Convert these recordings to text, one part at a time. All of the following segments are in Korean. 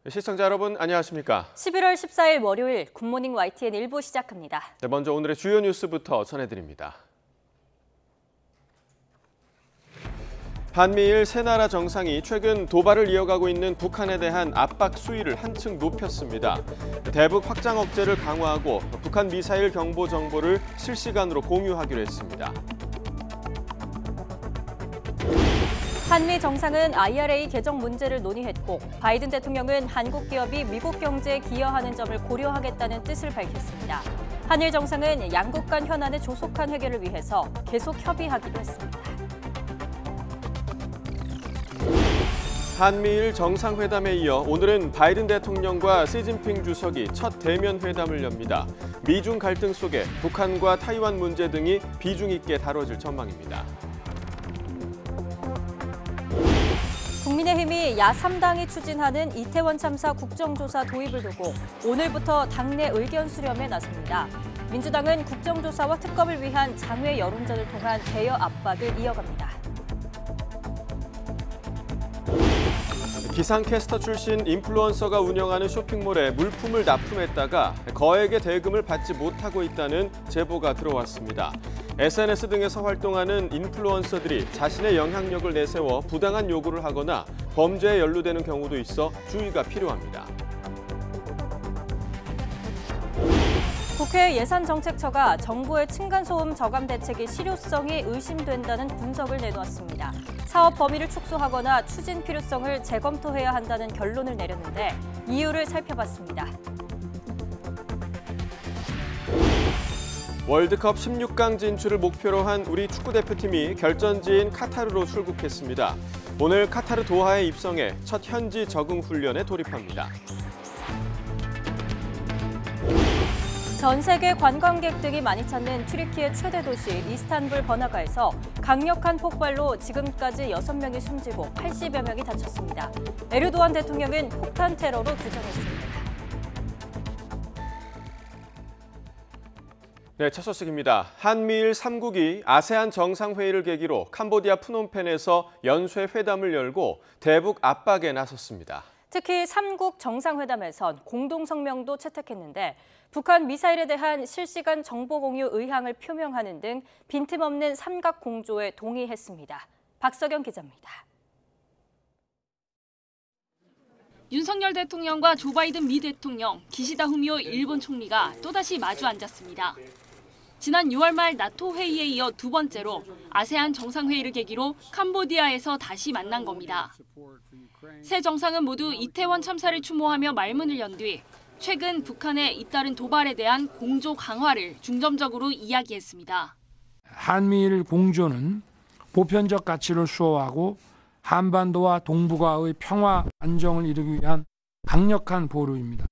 시청자 여러분 안녕하십니까? 11월 14일 월요일 굿모닝 YTN 1부 시작합니다. 네, 먼저 오늘의 주요 뉴스부터 전해드립니다. 한미일 세 나라 정상이 최근 도발을 이어가고 있는 북한에 대한 압박 수위를 한층 높였습니다. 대북 확장 억제를 강화하고 북한 미사일 경보 정보를 실시간으로 공유하기로 했습니다. 한미 정상은 IRA 개정 문제를 논의했고 바이든 대통령은 한국 기업이 미국 경제에 기여하는 점을 고려하겠다는 뜻을 밝혔습니다. 한일 정상은 양국 간 현안의 조속한 해결을 위해서 계속 협의하기로 했습니다. 한미일 정상회담에 이어 오늘은 바이든 대통령과 시진핑 주석이 첫 대면 회담을 엽니다. 미중 갈등 속에 북한과 타이완 문제 등이 비중 있게 다뤄질 전망입니다. 국민의힘이 야3당이 추진하는 이태원 참사 국정조사 도입을 두고 오늘부터 당내 의견 수렴에 나섭니다. 민주당은 국정조사와 특검을 위한 장외 여론전을 통한 대여 압박을 이어갑니다. 기상캐스터 출신 인플루언서가 운영하는 쇼핑몰에 물품을 납품했다가 거액의 대금을 받지 못하고 있다는 제보가 들어왔습니다. SNS 등에서 활동하는 인플루언서들이 자신의 영향력을 내세워 부당한 요구를 하거나 범죄에 연루되는 경우도 있어 주의가 필요합니다. 국회 예산정책처가 정부의 층간소음 저감 대책의 실효성이 의심된다는 분석을 내놓았습니다. 사업 범위를 축소하거나 추진 필요성을 재검토해야 한다는 결론을 내렸는데 이유를 살펴봤습니다. 월드컵 16강 진출을 목표로 한 우리 축구대표팀이 결전지인 카타르로 출국했습니다. 오늘 카타르 도하에 입성해 첫 현지 적응 훈련에 돌입합니다. 전 세계 관광객들이 많이 찾는 튀르키예 최대 도시 이스탄불 버나가에서 강력한 폭발로 지금까지 6명이 숨지고 80여 명이 다쳤습니다. 에르도안 대통령은 폭탄 테러로 규정했습니다. 네, 첫 소식입니다. 한미일 3국이 아세안 정상회의를 계기로 캄보디아 프놈펜에서 연쇄 회담을 열고 대북 압박에 나섰습니다. 특히 3국 정상회담에선 공동성명도 채택했는데 북한 미사일에 대한 실시간 정보 공유 의향을 표명하는 등 빈틈없는 삼각 공조에 동의했습니다. 박석영 기자입니다. 윤석열 대통령과 조 바이든 미 대통령, 기시다 후미오 일본 총리가 또다시 마주 앉았습니다. 지난 6월 말 나토 회의에 이어 두 번째로 아세안 정상회의를 계기로 캄보디아에서 다시 만난 겁니다. 세 정상은 모두 이태원 참사를 추모하며 말문을 연 뒤 최근 북한의 잇따른 도발에 대한 공조 강화를 중점적으로 이야기했습니다. 한미일 공조는 보편적 가치를 수호하고 한반도와 동북아의 평화 안정을 이루기 위한 강력한 보루입니다.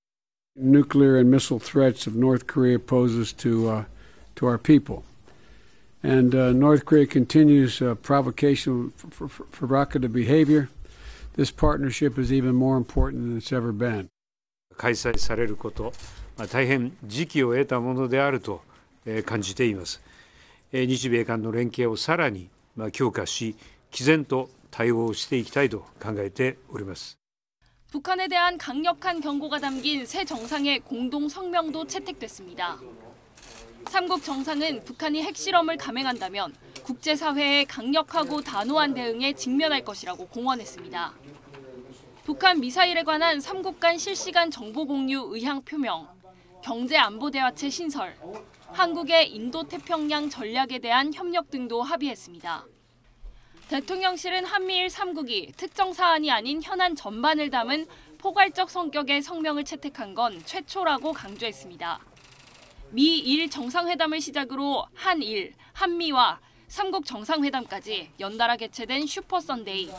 Nuclear and missile threats of North Korea poses to our people. And North Korea continues provocation, provocative behavior. This partnership is even more important than it's ever been. 開催されること、大変時機を得たものであると感じています。日米間の連携をさらに強化し、毅然と対応していきたいと考えております。 북한에 대한 강력한 경고가 담긴 세 정상의 공동 성명도 채택됐습니다. 3국 정상은 북한이 핵실험을 감행한다면 국제사회의 강력하고 단호한 대응에 직면할 것이라고 공언했습니다. 북한 미사일에 관한 3국 간 실시간 정보 공유 의향 표명, 경제안보대화체 신설, 한국의 인도태평양 전략에 대한 협력 등도 합의했습니다. 대통령실은 한미일 3국이 특정 사안이 아닌 현안 전반을 담은 포괄적 성격의 성명을 채택한 건 최초라고 강조했습니다. 미일 정상회담을 시작으로 한일, 한미와 3국 정상회담까지 연달아 개최된 슈퍼선데이.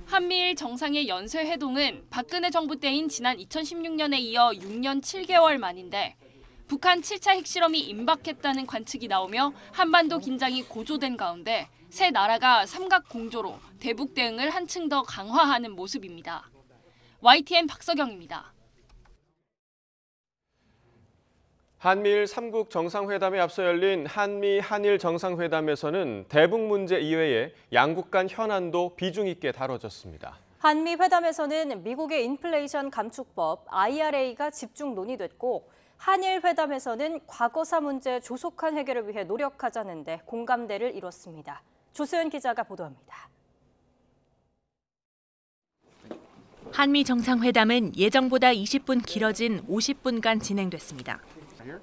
한미일 정상의 연쇄 회동은 박근혜 정부 때인 지난 2016년에 이어 6년 7개월 만인데 북한 7차 핵실험이 임박했다는 관측이 나오며 한반도 긴장이 고조된 가운데 세 나라가 삼각 공조로 대북 대응을 한층 더 강화하는 모습입니다. YTN 박석영입니다. 한미일 3국 정상회담에 앞서 열린 한미 한일 정상회담에서는 대북 문제 이외에 양국 간 현안도 비중 있게 다뤄졌습니다. 한미 회담에서는 미국의 인플레이션 감축법 IRA가 집중 논의됐고 한일 회담에서는 과거사 문제 조속한 해결을 위해 노력하자는 데 공감대를 이뤘습니다. 조소연 기자가 보도합니다. 한미 정상회담은 예정보다 20분 길어진 50분간 진행됐습니다.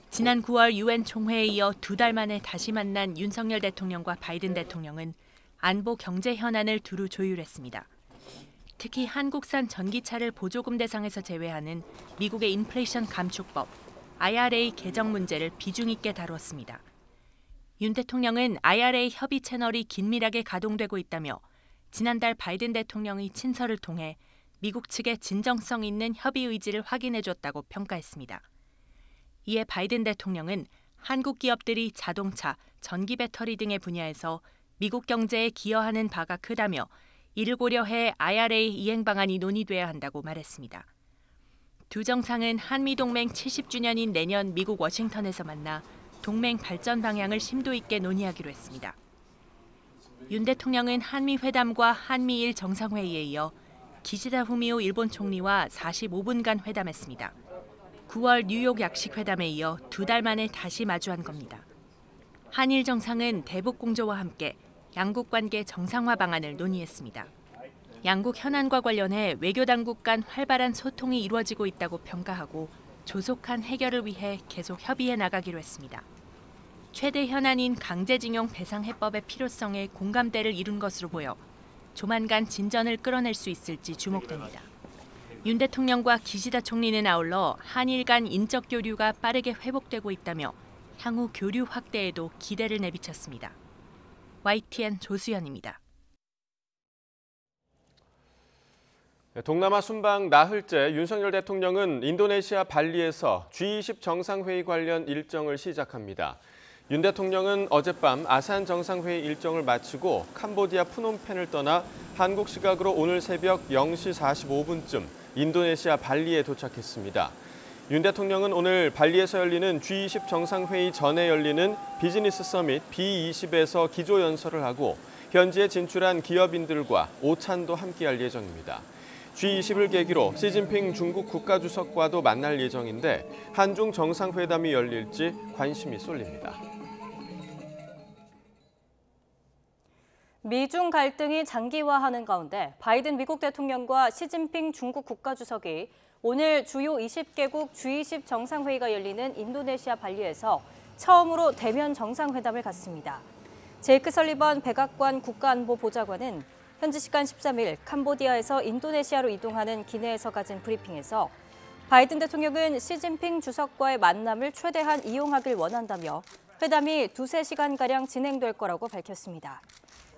지난 9월 UN 총회에 이어 2달 만에 다시 만난 윤석열 대통령과 바이든 대통령은 안보 경제 현안을 두루 조율했습니다. 특히 한국산 전기차를 보조금 대상에서 제외하는 미국의 인플레이션 감축법 IRA 개정 문제를 비중 있게 다뤘습니다. 윤 대통령은 IRA 협의 채널이 긴밀하게 가동되고 있다며 지난달 바이든 대통령의 친서를 통해 미국 측의 진정성 있는 협의 의지를 확인해줬다고 평가했습니다. 이에 바이든 대통령은 한국 기업들이 자동차, 전기 배터리 등의 분야에서 미국 경제에 기여하는 바가 크다며 이를 고려해 IRA 이행 방안이 논의돼야 한다고 말했습니다. 두 정상은 한미동맹 70주년인 내년 미국 워싱턴에서 만나 동맹 발전 방향을 심도 있게 논의하기로 했습니다. 윤 대통령은 한미 회담과 한미일 정상회의에 이어 기시다 후미오 일본 총리와 45분간 회담했습니다. 9월 뉴욕 약식 회담에 이어 2달 만에 다시 마주한 겁니다. 한일 정상은 대북 공조와 함께 양국 관계 정상화 방안을 논의했습니다. 양국 현안과 관련해 외교 당국 간 활발한 소통이 이루어지고 있다고 평가하고 조속한 해결을 위해 계속 협의해 나가기로 했습니다. 최대 현안인 강제징용 배상 해법의 필요성에 공감대를 이룬 것으로 보여 조만간 진전을 끌어낼 수 있을지 주목됩니다. 윤 대통령과 기시다 총리는 아울러 한일 간 인적 교류가 빠르게 회복되고 있다며 향후 교류 확대에도 기대를 내비쳤습니다. YTN 조수연입니다. 동남아 순방 나흘째 윤석열 대통령은 인도네시아 발리에서 G20 정상회의 관련 일정을 시작합니다. 윤 대통령은 어젯밤 아세안 정상회의 일정을 마치고 캄보디아 프놈펜을 떠나 한국 시각으로 오늘 새벽 0시 45분쯤 인도네시아 발리에 도착했습니다. 윤 대통령은 오늘 발리에서 열리는 G20 정상회의 전에 열리는 비즈니스 서밋 B20에서 기조연설을 하고 현지에 진출한 기업인들과 오찬도 함께할 예정입니다. G20을 계기로 시진핑 중국 국가주석과도 만날 예정인데 한중 정상회담이 열릴지 관심이 쏠립니다. 미중 갈등이 장기화하는 가운데 바이든 미국 대통령과 시진핑 중국 국가주석이 오늘 주요 20개국 G20 정상회의가 열리는 인도네시아 발리에서 처음으로 대면 정상회담을 갖습니다. 제이크 설리번 백악관 국가안보보좌관은 현지 시간 13일 캄보디아에서 인도네시아로 이동하는 기내에서 가진 브리핑에서 바이든 대통령은 시진핑 주석과의 만남을 최대한 이용하길 원한다며 회담이 2-3시간가량 진행될 거라고 밝혔습니다.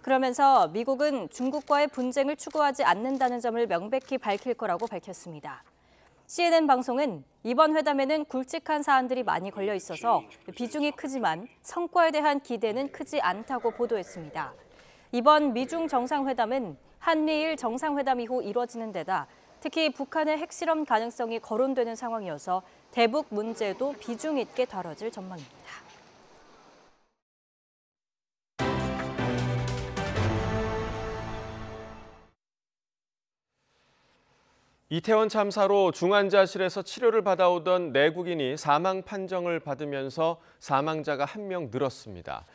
그러면서 미국은 중국과의 분쟁을 추구하지 않는다는 점을 명백히 밝힐 거라고 밝혔습니다. CNN 방송은 이번 회담에는 굵직한 사안들이 많이 걸려 있어서 비중이 크지만 성과에 대한 기대는 크지 않다고 보도했습니다. 이번 미중 정상회담은 한미일 정상회담 이후 이뤄지는 데다 특히 북한의 핵실험 가능성이 거론되는 상황이어서 대북 문제도 비중 있게 다뤄질 전망입니다. 이태원 참사로 중환자실에서 치료를 받아오던 내국인이 사망 판정을 받으면서 사망자가 1명 늘었습니다.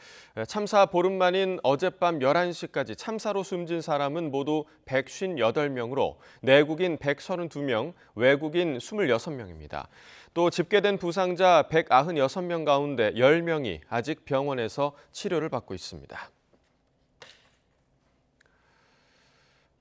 참사 보름 만인 어젯밤 11시까지 참사로 숨진 사람은 모두 158명으로 내국인 132명, 외국인 26명입니다. 또 집계된 부상자 196명 가운데 10명이 아직 병원에서 치료를 받고 있습니다.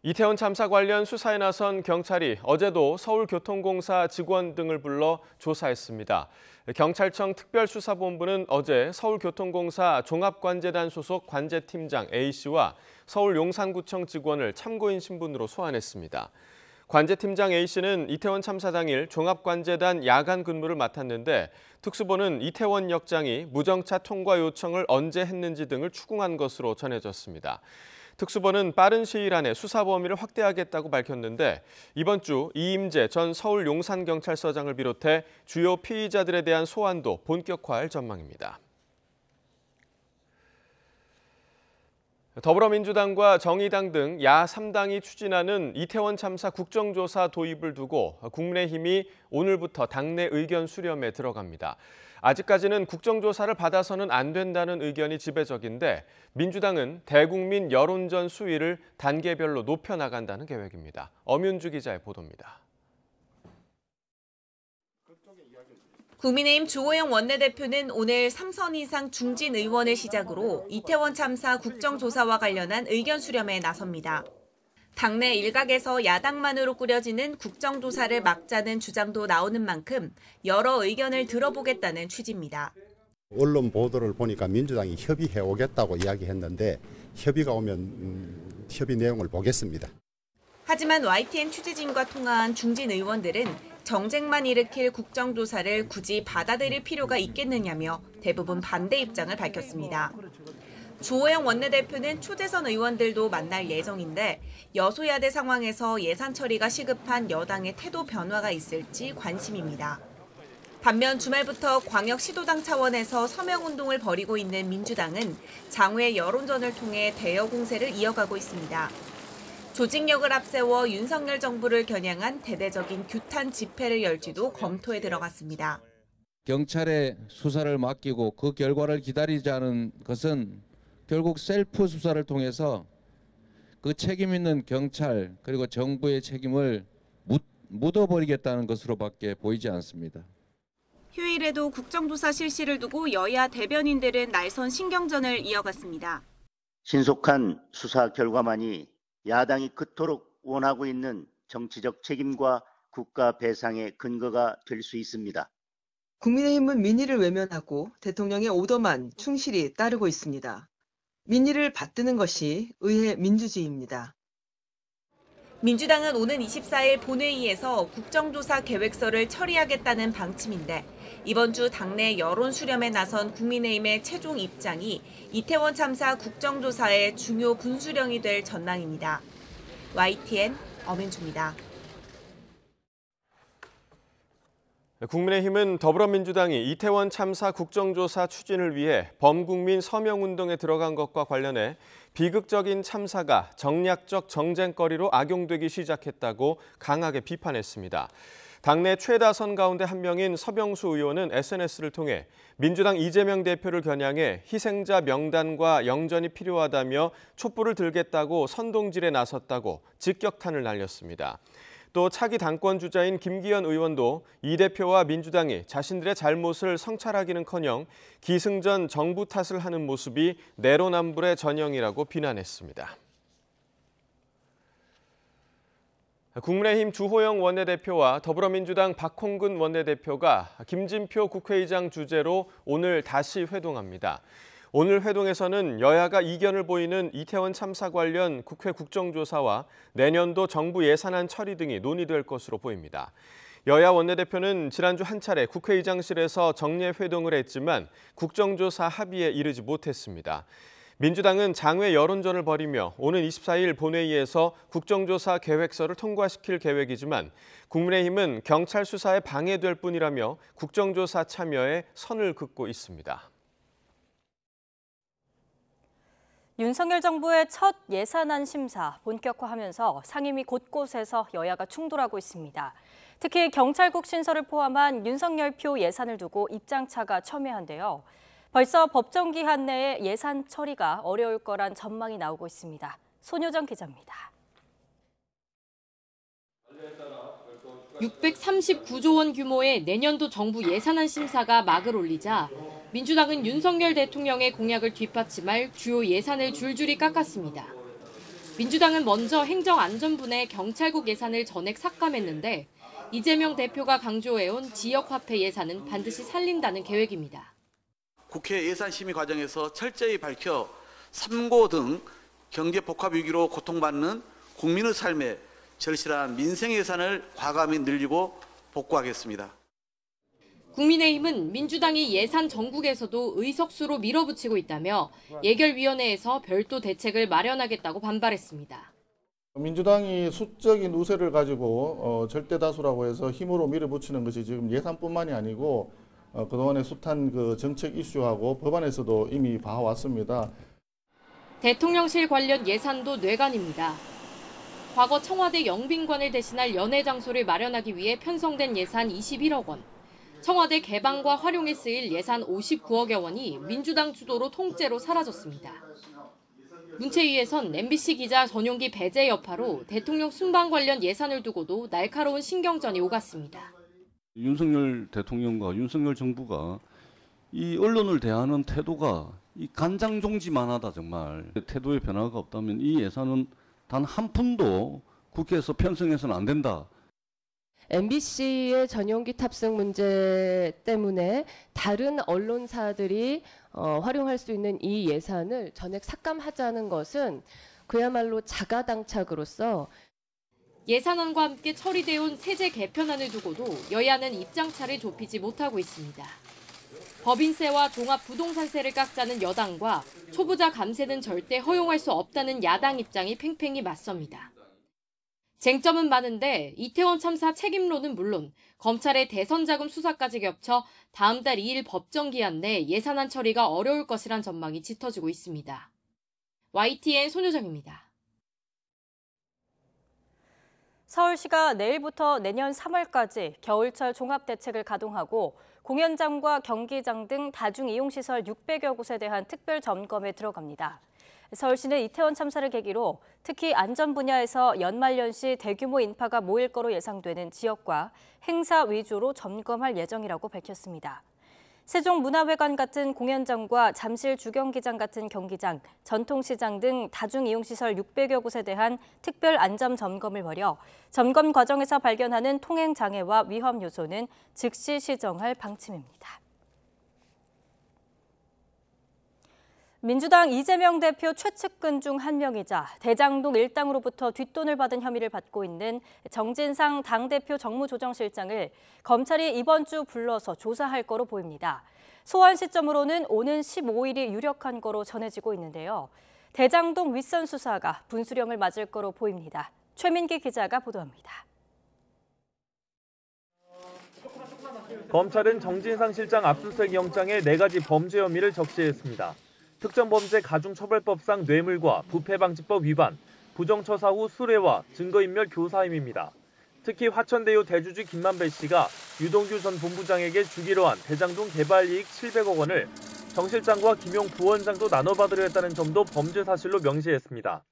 이태원 참사 관련 수사에 나선 경찰이 어제도 서울교통공사 직원 등을 불러 조사했습니다. 경찰청 특별수사본부는 어제 서울교통공사 종합관제단 소속 관제팀장 A씨와 서울 용산구청 직원을 참고인 신분으로 소환했습니다. 관제팀장 A씨는 이태원 참사 당일 종합관제단 야간 근무를 맡았는데 특수본은 이태원역장이 무정차 통과 요청을 언제 했는지 등을 추궁한 것으로 전해졌습니다. 특수본은 빠른 시일 안에 수사 범위를 확대하겠다고 밝혔는데 이번 주 이임재 전 서울 용산경찰서장을 비롯해 주요 피의자들에 대한 소환도 본격화할 전망입니다. 더불어민주당과 정의당 등 야 3당이 추진하는 이태원 참사 국정조사 도입을 두고 국민의힘이 오늘부터 당내 의견 수렴에 들어갑니다. 아직까지는 국정조사를 받아서는 안 된다는 의견이 지배적인데 민주당은 대국민 여론전 수위를 단계별로 높여나간다는 계획입니다. 엄윤주 기자의 보도입니다. 국민의힘 주호영 원내대표는 오늘 3선 이상 중진 의원을 시작으로 이태원 참사 국정조사와 관련한 의견 수렴에 나섭니다. 당내 일각에서 야당만으로 꾸려지는 국정조사를 막자는 주장도 나오는 만큼 여러 의견을 들어보겠다는 취지입니다. 언론 보도를 보니까 민주당이 협의해 오겠다고 이야기했는데 협의가 오면 협의 내용을 보겠습니다. 하지만 YTN 취재진과 통화한 중진 의원들은 정쟁만 일으킬 국정조사를 굳이 받아들일 필요가 있겠느냐며 대부분 반대 입장을 밝혔습니다. 주호영 원내대표는 초재선 의원들도 만날 예정인데 여소야대 상황에서 예산 처리가 시급한 여당의 태도 변화가 있을지 관심입니다. 반면 주말부터 광역시도당 차원에서 서명운동을 벌이고 있는 민주당은 장외 여론전을 통해 대여 공세를 이어가고 있습니다. 조직력을 앞세워 윤석열 정부를 겨냥한 대대적인 규탄 집회를 열지도 검토에 들어갔습니다. 경찰에 수사를 맡기고 그 결과를 기다리자는 것은 결국 셀프 수사를 통해서 그 책임 있는 경찰 그리고 정부의 책임을 묻어버리겠다는 것으로밖에 보이지 않습니다. 휴일에도 국정조사 실시를 두고 여야 대변인들은 날선 신경전을 이어갔습니다. 신속한 수사 결과만이 야당이 그토록 원하고 있는 정치적 책임과 국가 배상의 근거가 될 수 있습니다. 국민의힘은 민의를 외면하고 대통령의 오더만 충실히 따르고 있습니다. 민의를 받드는 것이 의회 민주주의입니다. 민주당은 오는 24일 본회의에서 국정조사 계획서를 처리하겠다는 방침인데 이번 주 당내 여론 수렴에 나선 국민의힘의 최종 입장이 이태원 참사 국정조사의 중요 분수령이 될 전망입니다. YTN 엄윤주입니다. 국민의힘은 더불어민주당이 이태원 참사 국정조사 추진을 위해 범국민 서명운동에 들어간 것과 관련해 비극적인 참사가 정략적 정쟁거리로 악용되기 시작했다고 강하게 비판했습니다. 당내 최다선 가운데 한 명인 서병수 의원은 SNS를 통해 민주당 이재명 대표를 겨냥해 희생자 명단과 영전이 필요하다며 촛불을 들겠다고 선동질에 나섰다고 직격탄을 날렸습니다. 또 차기 당권 주자인 김기현 의원도 이 대표와 민주당이 자신들의 잘못을 성찰하기는커녕 기승전 정부 탓을 하는 모습이 내로남불의 전형이라고 비난했습니다. 국민의힘 주호영 원내대표와 더불어민주당 박홍근 원내대표가 김진표 국회의장 주재로 오늘 다시 회동합니다. 오늘 회동에서는 여야가 이견을 보이는 이태원 참사 관련 국회 국정조사와 내년도 정부 예산안 처리 등이 논의될 것으로 보입니다. 여야 원내대표는 지난주 한 차례 국회의장실에서 정례 회동을 했지만 국정조사 합의에 이르지 못했습니다. 민주당은 장외 여론전을 벌이며 오는 24일 본회의에서 국정조사 계획서를 통과시킬 계획이지만 국민의힘은 경찰 수사에 방해될 뿐이라며 국정조사 참여에 선을 긋고 있습니다. 윤석열 정부의 첫 예산안 심사 본격화하면서 상임위 곳곳에서 여야가 충돌하고 있습니다. 특히 경찰국 신설을 포함한 윤석열표 예산을 두고 입장차가 첨예한데요. 벌써 법정 기한 내에 예산 처리가 어려울 거란 전망이 나오고 있습니다. 손효정 기자입니다. 639조 원 규모의 내년도 정부 예산안 심사가 막을 올리자 민주당은 윤석열 대통령의 공약을 뒷받침할 주요 예산을 줄줄이 깎았습니다. 민주당은 먼저 행정안전부 내 경찰국 예산을 전액 삭감했는데 이재명 대표가 강조해온 지역화폐 예산은 반드시 살린다는 계획입니다. 국회 예산심의 과정에서 철저히 밝혀 3고 등 경제복합 위기로 고통받는 국민의 삶에 절실한 민생 예산을 과감히 늘리고 복구하겠습니다. 국민의힘은 민주당이 예산 정국에서도 의석수로 밀어붙이고 있다며 예결위원회에서 별도 대책을 마련하겠다고 반발했습니다. 민주당이 수적인 우세를 가지고 절대 다수라고 해서 힘으로 밀어붙이는 것이 지금 예산뿐만이 아니고 그동안의 숱한 그 정책 이슈하고 법안에서도 이미 봐왔습니다. 대통령실 관련 예산도 뇌관입니다. 과거 청와대 영빈관을 대신할 연회 장소를 마련하기 위해 편성된 예산 21억 원, 청와대 개방과 활용에 쓰일 예산 59억여 원이 민주당 주도로 통째로 사라졌습니다. 문체위에선 MBC 기자 전용기 배제 여파로 대통령 순방 관련 예산을 두고도 날카로운 신경전이 오갔습니다. 윤석열 대통령과 윤석열 정부가 이 언론을 대하는 태도가 이 간장종지만하다 정말. 태도의 변화가 없다면 이 예산은 단 한 푼도 국회에서 편성해서는 안 된다. MBC의 전용기 탑승 문제 때문에 다른 언론사들이 활용할 수 있는 이 예산을 전액 삭감하자는 것은 그야말로 자가당착으로서 예산안과 함께 처리돼 온 세제 개편안을 두고도 여야는 입장차를 좁히지 못하고 있습니다. 법인세와 종합부동산세를 깎자는 여당과 초부자 감세는 절대 허용할 수 없다는 야당 입장이 팽팽히 맞섭니다. 쟁점은 많은데 이태원 참사 책임론은 물론 검찰의 대선 자금 수사까지 겹쳐 다음 달 2일 법정 기한 내 예산안 처리가 어려울 것이란 전망이 짙어지고 있습니다. YTN 손효정입니다. 서울시가 내일부터 내년 3월까지 겨울철 종합대책을 가동하고 공연장과 경기장 등 다중이용시설 600여 곳에 대한 특별 점검에 들어갑니다. 서울시는 이태원 참사를 계기로 특히 안전 분야에서 연말연시 대규모 인파가 모일 거로 예상되는 지역과 행사 위주로 점검할 예정이라고 밝혔습니다. 세종문화회관 같은 공연장과 잠실 주경기장 같은 경기장, 전통시장 등 다중이용시설 600여 곳에 대한 특별 안전 점검을 벌여 점검 과정에서 발견하는 통행 장애와 위험 요소는 즉시 시정할 방침입니다. 민주당 이재명 대표 최측근 중 한 명이자 대장동 일당으로부터 뒷돈을 받은 혐의를 받고 있는 정진상 당대표 정무조정실장을 검찰이 이번 주 불러서 조사할 거로 보입니다. 소환 시점으로는 오는 15일이 유력한 거로 전해지고 있는데요. 대장동 윗선 수사가 분수령을 맞을 거로 보입니다. 최민기 기자가 보도합니다. 검찰은 정진상 실장 압수수색 영장에 4가지 범죄 혐의를 적시했습니다. 특정범죄 가중처벌법상 뇌물과 부패방지법 위반, 부정처사 후 수뢰와 증거인멸 교사임입니다. 특히 화천대유 대주주 김만배 씨가 유동규 전 본부장에게 주기로 한 대장동 개발 이익 700억 원을 정 실장과 김용 부원장도 나눠받으려 했다는 점도 범죄 사실로 명시했습니다.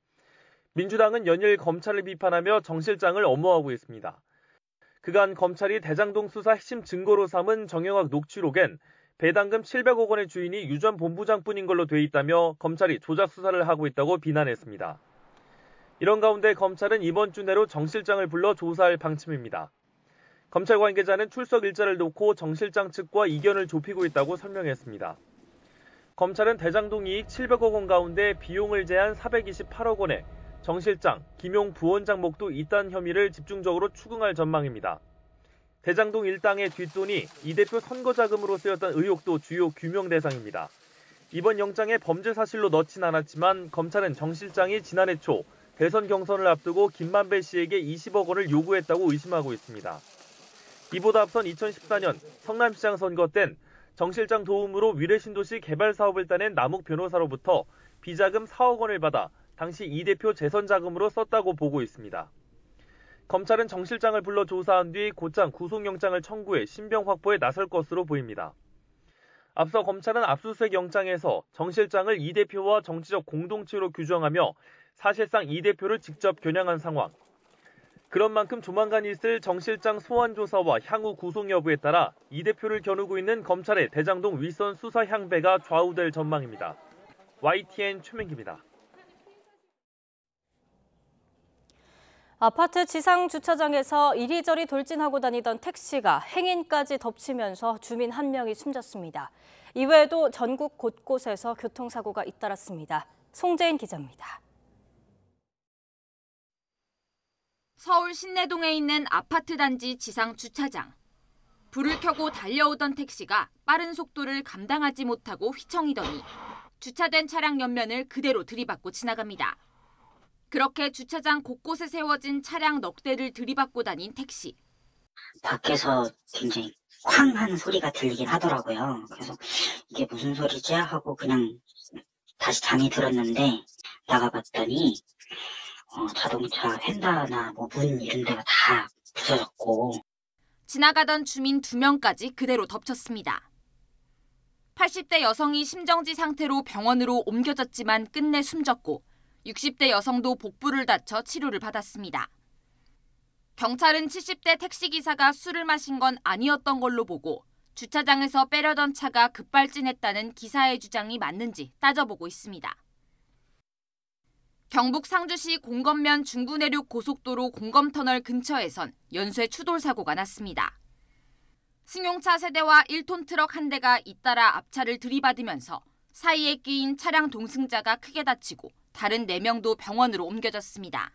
민주당은 연일 검찰을 비판하며 정 실장을 엄호하고 있습니다. 그간 검찰이 대장동 수사 핵심 증거로 삼은 정영학 녹취록엔 배당금 700억 원의 주인이 유 전 본부장뿐인 걸로 돼 있다며 검찰이 조작 수사를 하고 있다고 비난했습니다. 이런 가운데 검찰은 이번 주 내로 정 실장을 불러 조사할 방침입니다. 검찰 관계자는 출석 일자를 놓고 정 실장 측과 이견을 좁히고 있다고 설명했습니다. 검찰은 대장동 이익 700억 원 가운데 비용을 제한 428억 원에 정 실장, 김용 부원장 목도 있다는 혐의를 집중적으로 추궁할 전망입니다. 대장동 일당의 뒷돈이 이 대표 선거자금으로 쓰였던 의혹도 주요 규명 대상입니다. 이번 영장에 범죄 사실로 넣진 않았지만 검찰은 정 실장이 지난해 초 대선 경선을 앞두고 김만배 씨에게 20억 원을 요구했다고 의심하고 있습니다. 이보다 앞선 2014년 성남시장 선거 땐 정 실장 도움으로 위례신도시 개발 사업을 따낸 남욱 변호사로부터 비자금 4억 원을 받아 당시 이 대표 재선 자금으로 썼다고 보고 있습니다. 검찰은 정 실장을 불러 조사한 뒤 곧장 구속영장을 청구해 신병 확보에 나설 것으로 보입니다. 앞서 검찰은 압수수색 영장에서 정 실장을 이 대표와 정치적 공동체로 규정하며 사실상 이 대표를 직접 겨냥한 상황. 그런 만큼 조만간 있을 정 실장 소환 조사와 향후 구속 여부에 따라 이 대표를 겨누고 있는 검찰의 대장동 윗선 수사 향배가 좌우될 전망입니다. YTN 최민기입니다. 아파트 지상 주차장에서 이리저리 돌진하고 다니던 택시가 행인까지 덮치면서 주민 한 명이 숨졌습니다. 이외에도 전국 곳곳에서 교통사고가 잇따랐습니다. 송재인 기자입니다. 서울 신내동에 있는 아파트 단지 지상 주차장. 불을 켜고 달려오던 택시가 빠른 속도를 감당하지 못하고 휘청이더니 주차된 차량 옆면을 그대로 들이받고 지나갑니다. 그렇게 주차장 곳곳에 세워진 차량 넉 대를 들이받고 다닌 택시. 밖에서 굉장히 쾅 하는 소리가 들리긴 하더라고요. 그래서 이게 무슨 소리지 하고 그냥 다시 잠이 들었는데 나가봤더니 자동차 휀다나 뭐 문 이런 데가 다 부서졌고 지나가던 주민 2명까지 그대로 덮쳤습니다. 80대 여성이 심정지 상태로 병원으로 옮겨졌지만 끝내 숨졌고 60대 여성도 복부를 다쳐 치료를 받았습니다. 경찰은 70대 택시기사가 술을 마신 건 아니었던 걸로 보고 주차장에서 빼려던 차가 급발진했다는 기사의 주장이 맞는지 따져보고 있습니다. 경북 상주시 공검면 중부내륙 고속도로 공검터널 근처에선 연쇄 추돌 사고가 났습니다. 승용차 세대와 1톤 트럭 한 대가 잇따라 앞차를 들이받으면서 사이에 끼인 차량 동승자가 크게 다치고 다른 4명도 병원으로 옮겨졌습니다.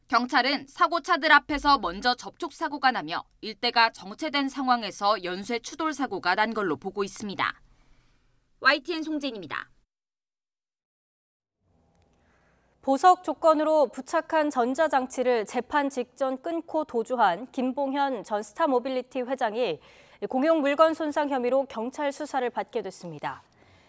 경찰은 사고차들 앞에서 먼저 접촉사고가 나며 일대가 정체된 상황에서 연쇄 추돌 사고가 난 걸로 보고 있습니다. YTN 송진입니다. 보석 조건으로 부착한 전자장치를 재판 직전 끊고 도주한 김봉현 전 스타모빌리티 회장이 공용 물건 손상 혐의로 경찰 수사를 받게 됐습니다.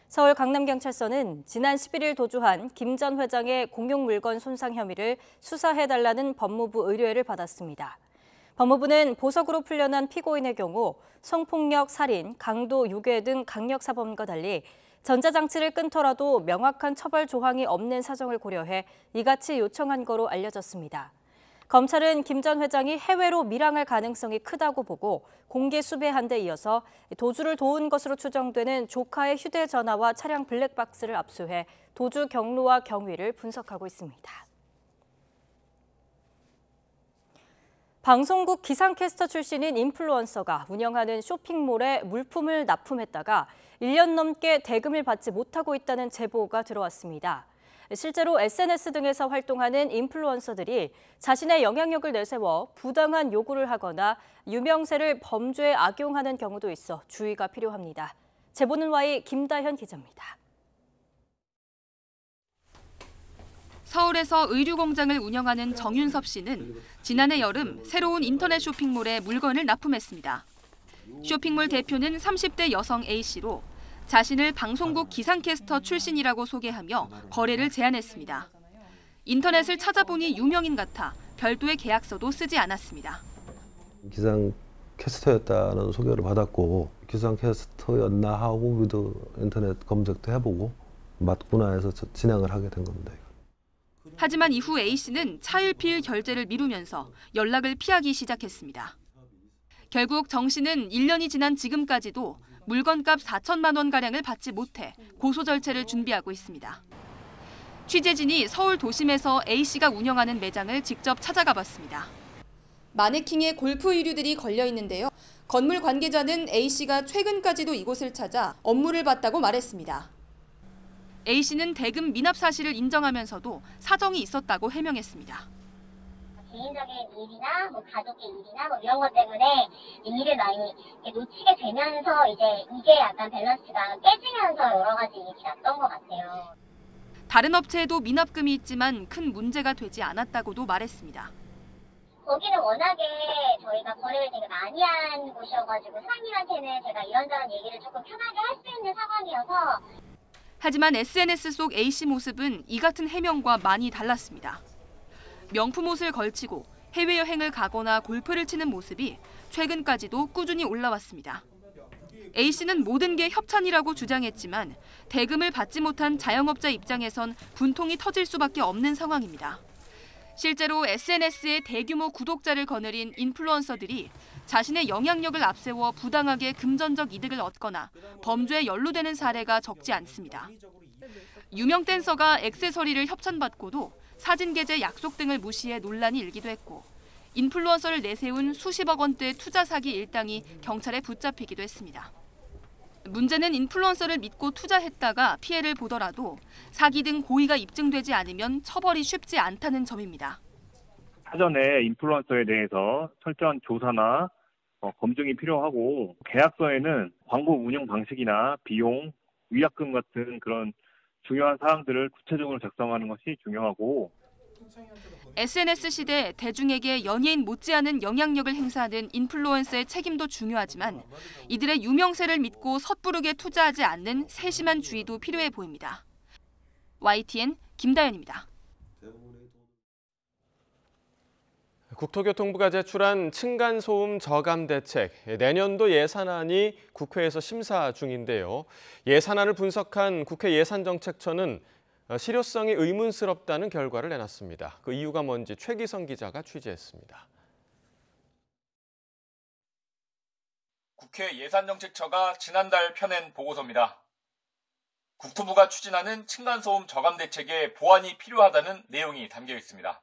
서울 강남경찰서는 지난 11일 도주한 김 전 회장의 공용 물건 손상 혐의를 수사해달라는 법무부 의뢰를 받았습니다. 법무부는 보석으로 풀려난 피고인의 경우 성폭력, 살인, 강도, 유괴 등 강력사범과 달리 전자장치를 끊더라도 명확한 처벌 조항이 없는 사정을 고려해 이같이 요청한 거로 알려졌습니다. 검찰은 김 전 회장이 해외로 밀항할 가능성이 크다고 보고 공개 수배한 데 이어서 도주를 도운 것으로 추정되는 조카의 휴대전화와 차량 블랙박스를 압수해 도주 경로와 경위를 분석하고 있습니다. 방송국 기상캐스터 출신인 인플루언서가 운영하는 쇼핑몰에 물품을 납품했다가 1년 넘게 대금을 받지 못하고 있다는 제보가 들어왔습니다. 실제로 SNS 등에서 활동하는 인플루언서들이 자신의 영향력을 내세워 부당한 요구를 하거나 유명세를 범죄에 악용하는 경우도 있어 주의가 필요합니다. 제보는 Y 김다현 기자입니다. 서울에서 의류 공장을 운영하는 정윤섭 씨는 지난해 여름 새로운 인터넷 쇼핑몰에 물건을 납품했습니다. 쇼핑몰 대표는 30대 여성 A씨로 자신을 방송국 기상캐스터 출신이라고 소개하며 거래를 제안했습니다. 인터넷을 찾아보니 유명인 같아 별도의 계약서도 쓰지 않았습니다. 기상캐스터였다는 소개를 받았고 기상캐스터였나 하고 우리도 인터넷 검색도 해보고 맞구나 해서 진행을 하게 된 겁니다. 하지만 이후 A씨는 차일피일 결제를 미루면서 연락을 피하기 시작했습니다. 결국 정 씨는 1년이 지난 지금까지도 물건값 4천만 원가량을 받지 못해 고소 절차를 준비하고 있습니다. 취재진이 서울 도심에서 A씨가 운영하는 매장을 직접 찾아가 봤습니다. 마네킹에 골프 의류들이 걸려 있는데요. 건물 관계자는 A씨가 최근까지도 이곳을 찾아 업무를 봤다고 말했습니다. A씨는 대금 미납 사실을 인정하면서도 사정이 있었다고 해명했습니다. 개인적인 일이나 가족의 일이나 이런 것 때문에 일을 많이 놓치게 되면서 이게 약간 밸런스가 깨지면서 여러 가지 일이 났던 것 같아요. 다른 업체에도 미납금이 있지만 큰 문제가 되지 않았다고도 말했습니다. 거기는 워낙에 저희가 거래를 되게 많이 한 곳이어가지고 사장님한테는 제가 이런저런 얘기를 조금 편하게 할 수 있는 상황이어서. 하지만 SNS 속 A씨 모습은 이 같은 해명과 많이 달랐습니다. 명품 옷을 걸치고 해외여행을 가거나 골프를 치는 모습이 최근까지도 꾸준히 올라왔습니다. A씨는 모든 게 협찬이라고 주장했지만 대금을 받지 못한 자영업자 입장에선 분통이 터질 수밖에 없는 상황입니다. 실제로 SNS에 대규모 구독자를 거느린 인플루언서들이 자신의 영향력을 앞세워 부당하게 금전적 이득을 얻거나 범죄에 연루되는 사례가 적지 않습니다. 유명 댄서가 액세서리를 협찬받고도 사진 게재 약속 등을 무시해 논란이 일기도 했고 인플루언서를 내세운 수십억 원대 투자 사기 일당이 경찰에 붙잡히기도 했습니다. 문제는 인플루언서를 믿고 투자했다가 피해를 보더라도 사기 등 고의가 입증되지 않으면 처벌이 쉽지 않다는 점입니다. 사전에 인플루언서에 대해서 철저한 조사나 검증이 필요하고 계약서에는 광고 운영 방식이나 비용, 위약금 같은 그런 중요한 사항들을 구체적으로 작성하는 것이 중요하고 SNS 시대 대중에게 연예인 못지않은 영향력을 행사하는 인플루언서의 책임도 중요하지만 이들의 유명세를 믿고 섣부르게 투자하지 않는 세심한 주의도 필요해 보입니다. YTN 김다연입니다. 국토교통부가 제출한 층간소음 저감 대책, 내년도 예산안이 국회에서 심사 중인데요. 예산안을 분석한 국회 예산정책처는 실효성이 의문스럽다는 결과를 내놨습니다. 그 이유가 뭔지 최기성 기자가 취재했습니다. 국회 예산정책처가 지난달 펴낸 보고서입니다. 국토부가 추진하는 층간소음 저감 대책에 보완이 필요하다는 내용이 담겨 있습니다.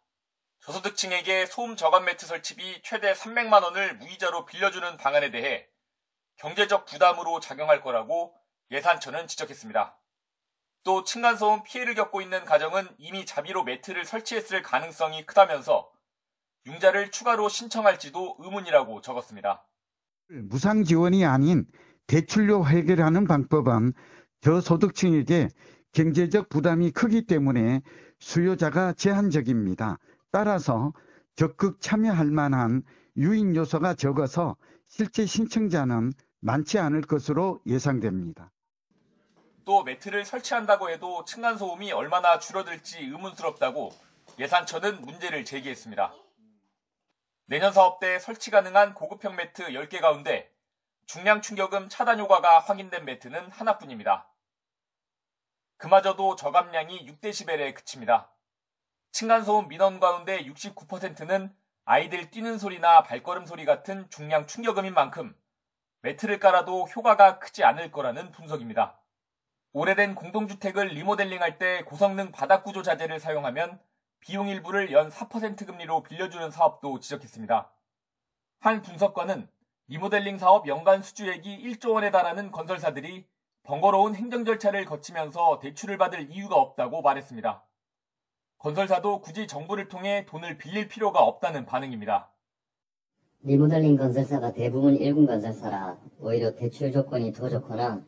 저소득층에게 소음 저감 매트 설치비 최대 300만 원을 무이자로 빌려주는 방안에 대해 경제적 부담으로 작용할 거라고 예산처는 지적했습니다. 또 층간소음 피해를 겪고 있는 가정은 이미 자비로 매트를 설치했을 가능성이 크다면서 융자를 추가로 신청할지도 의문이라고 적었습니다. 무상 지원이 아닌 대출로 해결하는 방법은 저소득층에게 경제적 부담이 크기 때문에 수요자가 제한적입니다. 따라서 적극 참여할 만한 유인 요소가 적어서 실제 신청자는 많지 않을 것으로 예상됩니다. 또 매트를 설치한다고 해도 층간소음이 얼마나 줄어들지 의문스럽다고 예산처는 문제를 제기했습니다. 내년 사업 때 설치 가능한 고급형 매트 10개 가운데 중량 충격음 차단 효과가 확인된 매트는 하나뿐입니다. 그마저도 저감량이 6dB에 그칩니다. 층간소음 민원 가운데 69%는 아이들 뛰는 소리나 발걸음 소리 같은 중량 충격음인 만큼 매트를 깔아도 효과가 크지 않을 거라는 분석입니다. 오래된 공동주택을 리모델링할 때 고성능 바닥구조 자재를 사용하면 비용 일부를 연 4% 금리로 빌려주는 사업도 지적했습니다. 한 분석관은 리모델링 사업 연간 수주액이 1조 원에 달하는 건설사들이 번거로운 행정 절차를 거치면서 대출을 받을 이유가 없다고 말했습니다. 건설사도 굳이 정부를 통해 돈을 빌릴 필요가 없다는 반응입니다. 리모델링 건설사가 대부분 1군 건설사라 오히려 대출 조건이 더 좋거나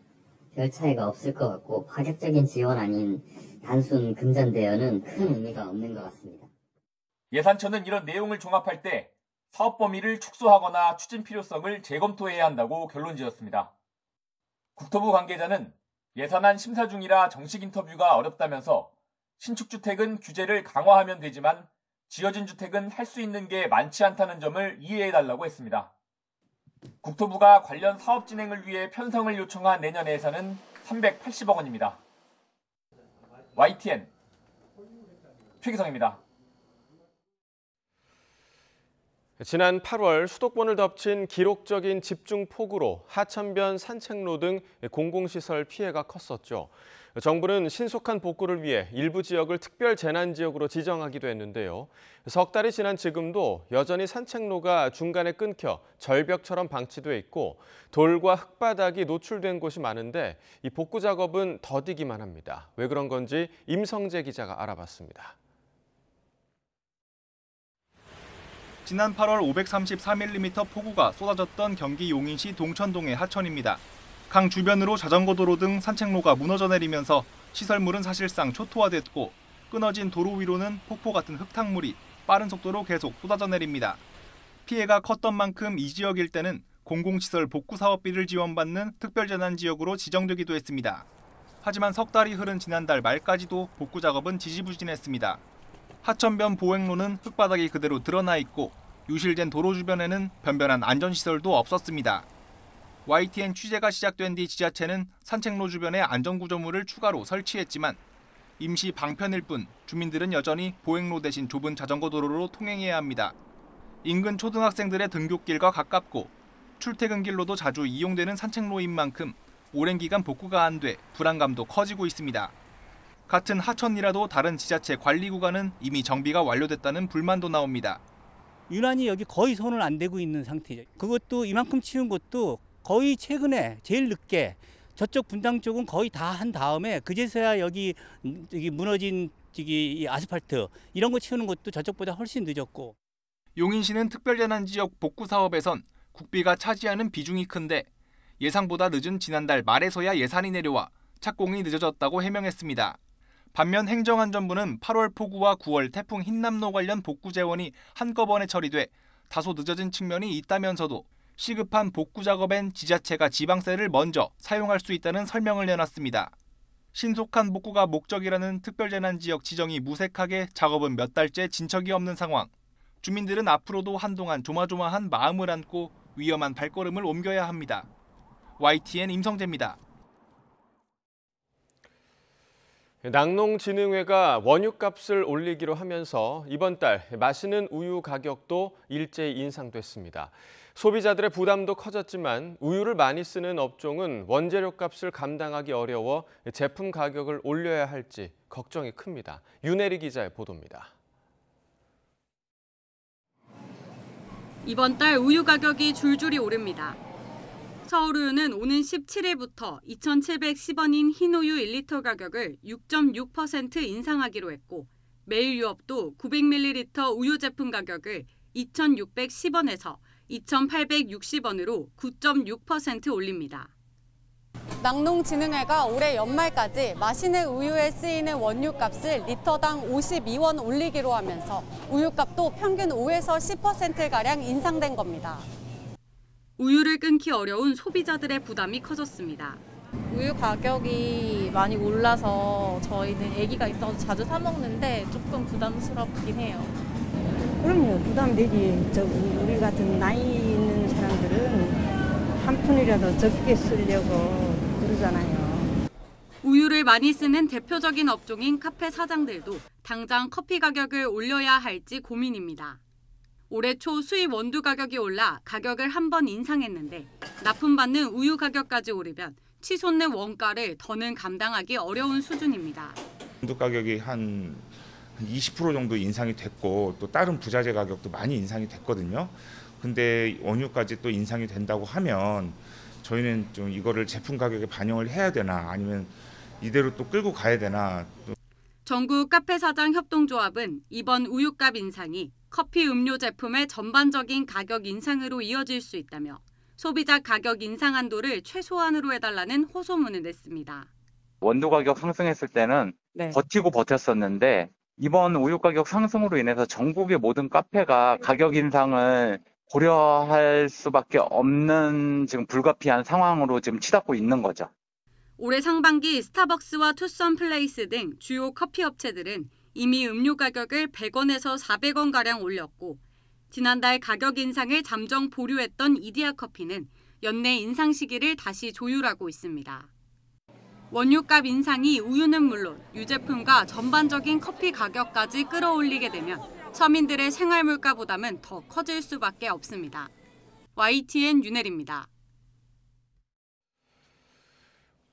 별 차이가 없을 것 같고 파격적인 지원 아닌 단순 금전 대여는 큰 의미가 없는 것 같습니다. 예산처는 이런 내용을 종합할 때 사업 범위를 축소하거나 추진 필요성을 재검토해야 한다고 결론지었습니다. 국토부 관계자는 예산안 심사 중이라 정식 인터뷰가 어렵다면서 신축주택은 규제를 강화하면 되지만 지어진 주택은 할 수 있는 게 많지 않다는 점을 이해해달라고 했습니다. 국토부가 관련 사업 진행을 위해 편성을 요청한 내년 예산은 380억 원입니다. YTN 최기성입니다. 지난 8월 수도권을 덮친 기록적인 집중폭우로 하천변 산책로 등 공공시설 피해가 컸었죠. 정부는 신속한 복구를 위해 일부 지역을 특별 재난지역으로 지정하기도 했는데요. 석 달이 지난 지금도 여전히 산책로가 중간에 끊겨 절벽처럼 방치돼 있고 돌과 흙바닥이 노출된 곳이 많은데 이 복구 작업은 더디기만 합니다. 왜 그런 건지 임성재 기자가 알아봤습니다. 지난 8월 534mm 폭우가 쏟아졌던 경기 용인시 동천동의 하천입니다. 강 주변으로 자전거 도로 등 산책로가 무너져 내리면서 시설물은 사실상 초토화됐고 끊어진 도로 위로는 폭포 같은 흙탕물이 빠른 속도로 계속 쏟아져 내립니다. 피해가 컸던 만큼 이 지역 일대는 공공시설 복구 사업비를 지원받는 특별재난지역으로 지정되기도 했습니다. 하지만 석 달이 흐른 지난달 말까지도 복구 작업은 지지부진했습니다. 하천변 보행로는 흙바닥이 그대로 드러나 있고 유실된 도로 주변에는 변변한 안전시설도 없었습니다. YTN 취재가 시작된 뒤 지자체는 산책로 주변에 안전구조물을 추가로 설치했지만 임시 방편일 뿐 주민들은 여전히 보행로 대신 좁은 자전거 도로로 통행해야 합니다. 인근 초등학생들의 등굣길과 가깝고 출퇴근길로도 자주 이용되는 산책로인 만큼 오랜 기간 복구가 안 돼 불안감도 커지고 있습니다. 같은 하천이라도 다른 지자체 관리 구간은 이미 정비가 완료됐다는 불만도 나옵니다. 유난히 여기 거의 손을 안 대고 있는 상태죠. 그것도 이만큼 치운 것도 거의 최근에 제일 늦게 저쪽 분당 쪽은 거의 다 한 다음에 그제서야 여기 무너진 이 아스팔트 이런 거 치우는 것도 저쪽보다 훨씬 늦었고. 용인시는 특별재난지역 복구 사업에선 국비가 차지하는 비중이 큰데 예상보다 늦은 지난달 말에서야 예산이 내려와 착공이 늦어졌다고 해명했습니다. 반면 행정안전부는 8월 폭우와 9월 태풍 흰남노 관련 복구 재원이 한꺼번에 처리돼 다소 늦어진 측면이 있다면서도 시급한 복구 작업엔 지자체가 지방세를 먼저 사용할 수 있다는 설명을 내놨습니다. 신속한 복구가 목적이라는 특별재난지역 지정이 무색하게 작업은 몇 달째 진척이 없는 상황. 주민들은 앞으로도 한동안 조마조마한 마음을 안고 위험한 발걸음을 옮겨야 합니다. YTN 임성재입니다. 낙농진흥회가 원유값을 올리기로 하면서 이번 달 마시는 우유 가격도 일제히 인상됐습니다. 소비자들의 부담도 커졌지만 우유를 많이 쓰는 업종은 원재료 값을 감당하기 어려워 제품 가격을 올려야 할지 걱정이 큽니다. 윤혜리 기자의 보도입니다. 이번 달 우유 가격이 줄줄이 오릅니다. 서울우유는 오는 17일부터 2,710원인 흰우유 1리터 가격을 6.6% 인상하기로 했고 매일유업도 900ml 우유 제품 가격을 2,610원에서 2,860원으로 9.6% 올립니다. 낙농진흥회가 올해 연말까지 마시는 우유에 쓰이는 원유값을 리터당 52원 올리기로 하면서 우유값도 평균 5에서 10%가량 인상된 겁니다. 우유를 끊기 어려운 소비자들의 부담이 커졌습니다. 우유 가격이 많이 올라서 저희는 아기가 있어서 자주 사 먹는데 조금 부담스럽긴 해요. 그럼요, 부담되지. 우리 같은 나이 있는 사람들은 한 푼이라도 적게 쓰려고 그러잖아요. 우유를 많이 쓰는 대표적인 업종인 카페 사장들도 당장 커피 가격을 올려야 할지 고민입니다. 올해 초 수입 원두 가격이 올라 가격을 한 번 인상했는데 납품받는 우유 가격까지 오르면 치솟는 원가를 더는 감당하기 어려운 수준입니다. 원두 가격이 한 20% 정도 인상이 됐고 또 다른 부자재 가격도 많이 인상이 됐거든요. 근데 원유까지 또 인상이 된다고 하면 저희는 좀 이거를 제품 가격에 반영을 해야 되나 아니면 이대로 또 끌고 가야 되나. 전국 카페 사장 협동조합은 이번 우유값 인상이 커피 음료 제품의 전반적인 가격 인상으로 이어질 수 있다며 소비자 가격 인상 한도를 최소한으로 해달라는 호소문을 냈습니다. 원두 가격 상승했을 때는 버티고 버텼었는데 이번 우유 가격 상승으로 인해서 전국의 모든 카페가 가격 인상을 고려할 수밖에 없는 지금 불가피한 상황으로 지금 치닫고 있는 거죠. 올해 상반기 스타벅스와 투썸플레이스 등 주요 커피 업체들은 이미 음료 가격을 100원에서 400원가량 올렸고 지난달 가격 인상을 잠정 보류했던 이디야 커피는 연내 인상 시기를 다시 조율하고 있습니다. 원유값 인상이 우유는 물론 유제품과 전반적인 커피 가격까지 끌어올리게 되면 서민들의 생활 물가 부담은 더 커질 수밖에 없습니다. YTN 윤혜리입니다.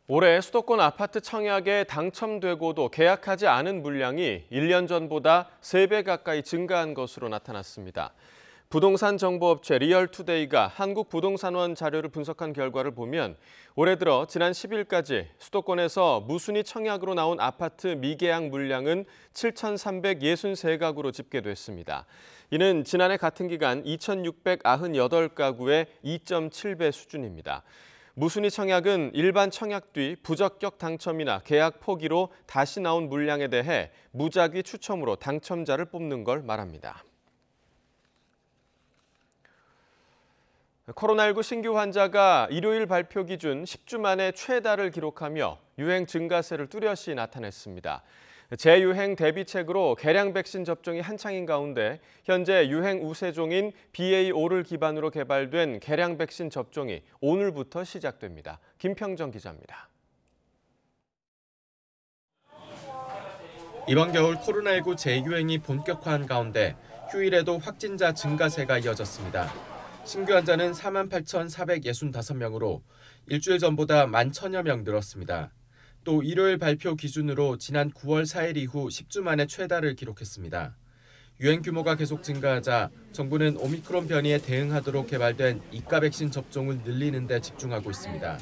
올해 수도권 아파트 청약에 당첨되고도 계약하지 않은 물량이 1년 전보다 3배 가까이 증가한 것으로 나타났습니다. 부동산 정보업체 리얼투데이가 한국부동산원 자료를 분석한 결과를 보면 올해 들어 지난 10일까지 수도권에서 무순위 청약으로 나온 아파트 미계약 물량은 7,363가구로 집계됐습니다. 이는 지난해 같은 기간 2,698가구의 2.7배 수준입니다. 무순위 청약은 일반 청약 뒤 부적격 당첨이나 계약 포기로 다시 나온 물량에 대해 무작위 추첨으로 당첨자를 뽑는 걸 말합니다. 코로나19 신규 환자가 일요일 발표 기준 10주 만에 최다를 기록하며 유행 증가세를 뚜렷이 나타냈습니다. 재유행 대비책으로 개량 백신 접종이 한창인 가운데 현재 유행 우세종인 BA.5를 기반으로 개발된 개량 백신 접종이 오늘부터 시작됩니다. 김평정 기자입니다. 이번 겨울 코로나19 재유행이 본격화한 가운데 휴일에도 확진자 증가세가 이어졌습니다. 신규 환자는 48,465명으로 일주일 전보다 11,000여 명 늘었습니다. 또 일요일 발표 기준으로 지난 9월 4일 이후 10주 만에 최다를 기록했습니다. 유행 규모가 계속 증가하자 정부는 오미크론 변이에 대응하도록 개발된 이가 백신 접종을 늘리는 데 집중하고 있습니다.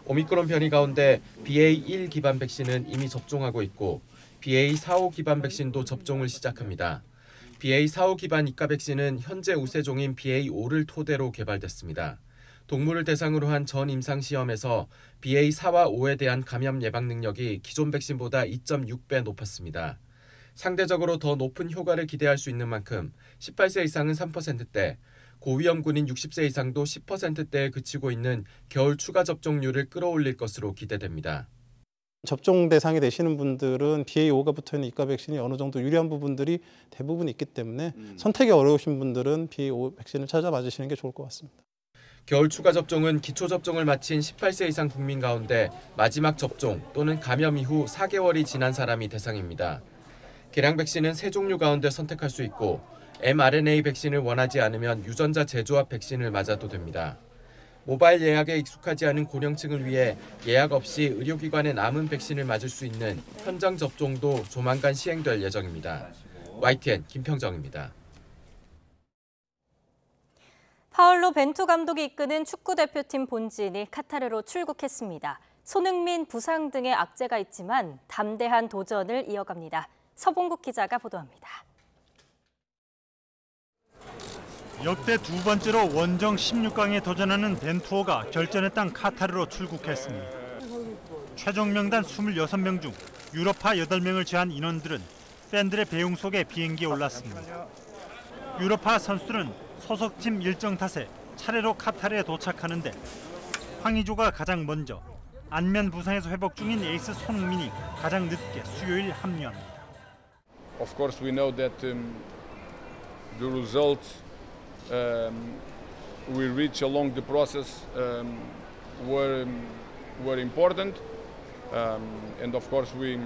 오미크론 변이 가운데 BA.1 기반 백신은 이미 접종하고 있고 BA.4.5 기반 백신도 접종을 시작합니다. BA.4.5 기반 이가 백신은 현재 우세종인 BA.5를 토대로 개발됐습니다. 동물을 대상으로 한 전 임상 시험에서 BA.4와 5에 대한 감염 예방 능력이 기존 백신보다 2.6배 높았습니다. 상대적으로 더 높은 효과를 기대할 수 있는 만큼 18세 이상은 3%대, 고위험군인 60세 이상도 10%대에 그치고 있는 겨울 추가 접종률을 끌어올릴 것으로 기대됩니다. 접종 대상이 되시는 분들은 BA.5가 붙어있는 이과 백신이 어느 정도 유리한 부분들이 대부분 있기 때문에 선택이 어려우신 분들은 BA.5 백신을 찾아 맞으시는 게 좋을 것 같습니다. 겨울 추가 접종은 기초 접종을 마친 18세 이상 국민 가운데 마지막 접종 또는 감염 이후 4개월이 지난 사람이 대상입니다. 개량 백신은 3종류 가운데 선택할 수 있고 mRNA 백신을 원하지 않으면 유전자 재조합 백신을 맞아도 됩니다. 모바일 예약에 익숙하지 않은 고령층을 위해 예약 없이 의료기관에 남은 백신을 맞을 수 있는 현장 접종도 조만간 시행될 예정입니다. YTN 김평정입니다. 파울로 벤투 감독이 이끄는 축구대표팀 본진이 카타르로 출국했습니다. 손흥민 부상 등의 악재가 있지만 담대한 도전을 이어갑니다. 서봉국 기자가 보도합니다. 역대 두 번째로 원정 16강에 도전하는 벤투호가 결전의 땅 카타르로 출국했습니다. 최종 명단 26명 중 유럽파 8명을 제한 인원들은 팬들의 배웅 속에 비행기에 올랐습니다. 유럽파 선수들은 소속팀 일정 탓에 차례로 카타르에 도착하는데 황의조가 가장 먼저, 안면 부상에서 회복 중인 에이스 손흥민이 가장 늦게 수요일 합류합니다. Of course, we know that the results we reach along the process were important, and of course we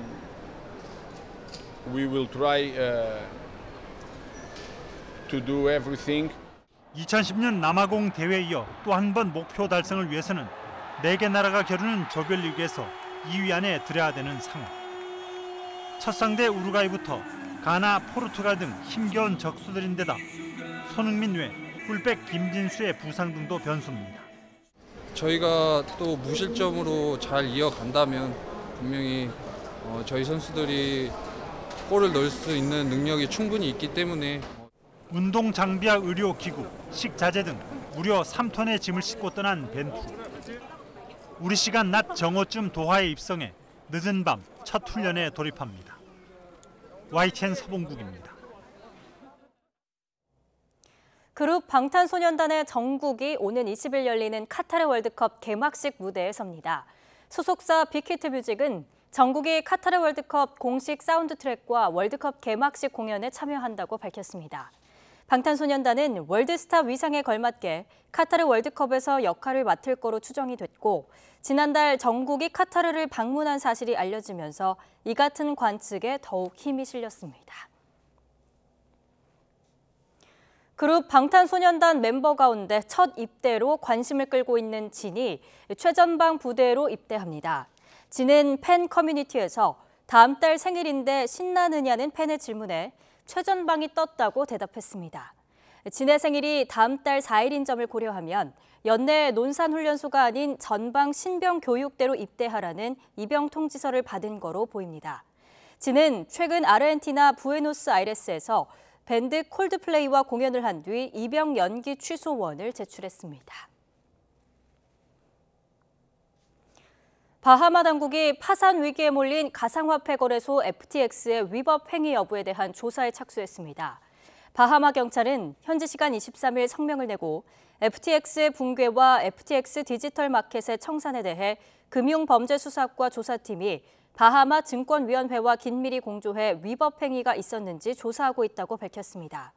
will try to do everything. 2010년 남아공 대회에 이어 또 한 번 목표 달성을 위해서는 4개 나라가 겨루는 조별리그에서 2위 안에 들어야 되는 상황. 첫 상대 우루과이부터 가나, 포르투갈 등 힘겨운 적수들인데다 손흥민 외 풀백 김진수의 부상 등도 변수입니다. 저희가 또 무실점으로 잘 이어간다면 분명히 저희 선수들이 골을 넣을 수 있는 능력이 충분히 있기 때문에 운동 장비와 의료기구, 식자재 등 무려 3톤의 짐을 싣고 떠난 벤투. 우리 시간 낮 정오쯤 도하에 입성해 늦은 밤 첫 훈련에 돌입합니다. YTN 서봉국입니다. 그룹 방탄소년단의 정국이 오는 20일 열리는 카타르 월드컵 개막식 무대에 섭니다. 소속사 빅히트뮤직은 정국이 카타르 월드컵 공식 사운드 트랙과 월드컵 개막식 공연에 참여한다고 밝혔습니다. 방탄소년단은 월드스타 위상에 걸맞게 카타르 월드컵에서 역할을 맡을 거로 추정이 됐고 지난달 정국이 카타르를 방문한 사실이 알려지면서 이 같은 관측에 더욱 힘이 실렸습니다. 그룹 방탄소년단 멤버 가운데 첫 입대로 관심을 끌고 있는 진이 최전방 부대로 입대합니다. 진은 팬 커뮤니티에서 다음 달 생일인데 신나느냐는 팬의 질문에 최전방이 떴다고 대답했습니다. 진의 생일이 다음 달 4일인 점을 고려하면 연내 논산훈련소가 아닌 전방 신병교육대로 입대하라는 입영 통지서를 받은 거로 보입니다. 진은 최근 아르헨티나 부에노스아이레스에서 밴드 콜드플레이와 공연을 한 뒤 입영 연기 취소원을 제출했습니다. 바하마 당국이 파산 위기에 몰린 가상화폐 거래소 FTX의 위법 행위 여부에 대한 조사에 착수했습니다. 바하마 경찰은 현지 시간 23일 성명을 내고 FTX의 붕괴와 FTX 디지털 마켓의 청산에 대해 금융범죄수사과 조사팀이 바하마 증권위원회와 긴밀히 공조해 위법 행위가 있었는지 조사하고 있다고 밝혔습니다.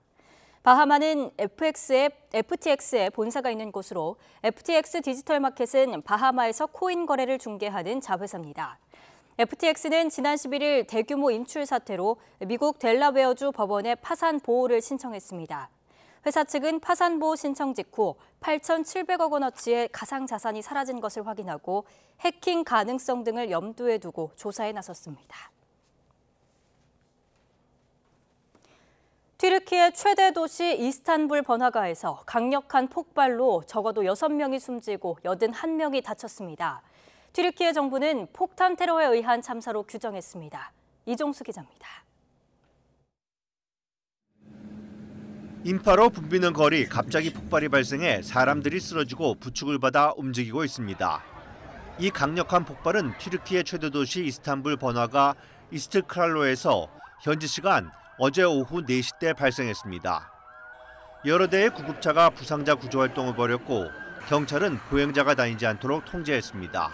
바하마는 FTX에 본사가 있는 곳으로 FTX 디지털 마켓은 바하마에서 코인 거래를 중개하는 자회사입니다. FTX는 지난 11일 대규모 인출 사태로 미국 델라웨어주 법원에 파산 보호를 신청했습니다. 회사 측은 파산 보호 신청 직후 8,700억 원어치의 가상 자산이 사라진 것을 확인하고 해킹 가능성 등을 염두에 두고 조사에 나섰습니다. 튀르키예 최대 도시 이스탄불 번화가에서 강력한 폭발로 적어도 6명이 숨지고 81명이 다쳤습니다. 튀르키예 정부는 폭탄 테러에 의한 참사로 규정했습니다. 이종수 기자입니다. 인파로 붐비는 거리 갑자기 폭발이 발생해 사람들이 쓰러지고 부축을 받아 움직이고 있습니다. 이 강력한 폭발은 튀르키예 최대 도시 이스탄불 번화가 이스트크랄로에서 현지 시간 어제 오후 4시 때 발생했습니다. 여러 대의 구급차가 부상자 구조 활동을 벌였고 경찰은 보행자가 다니지 않도록 통제했습니다.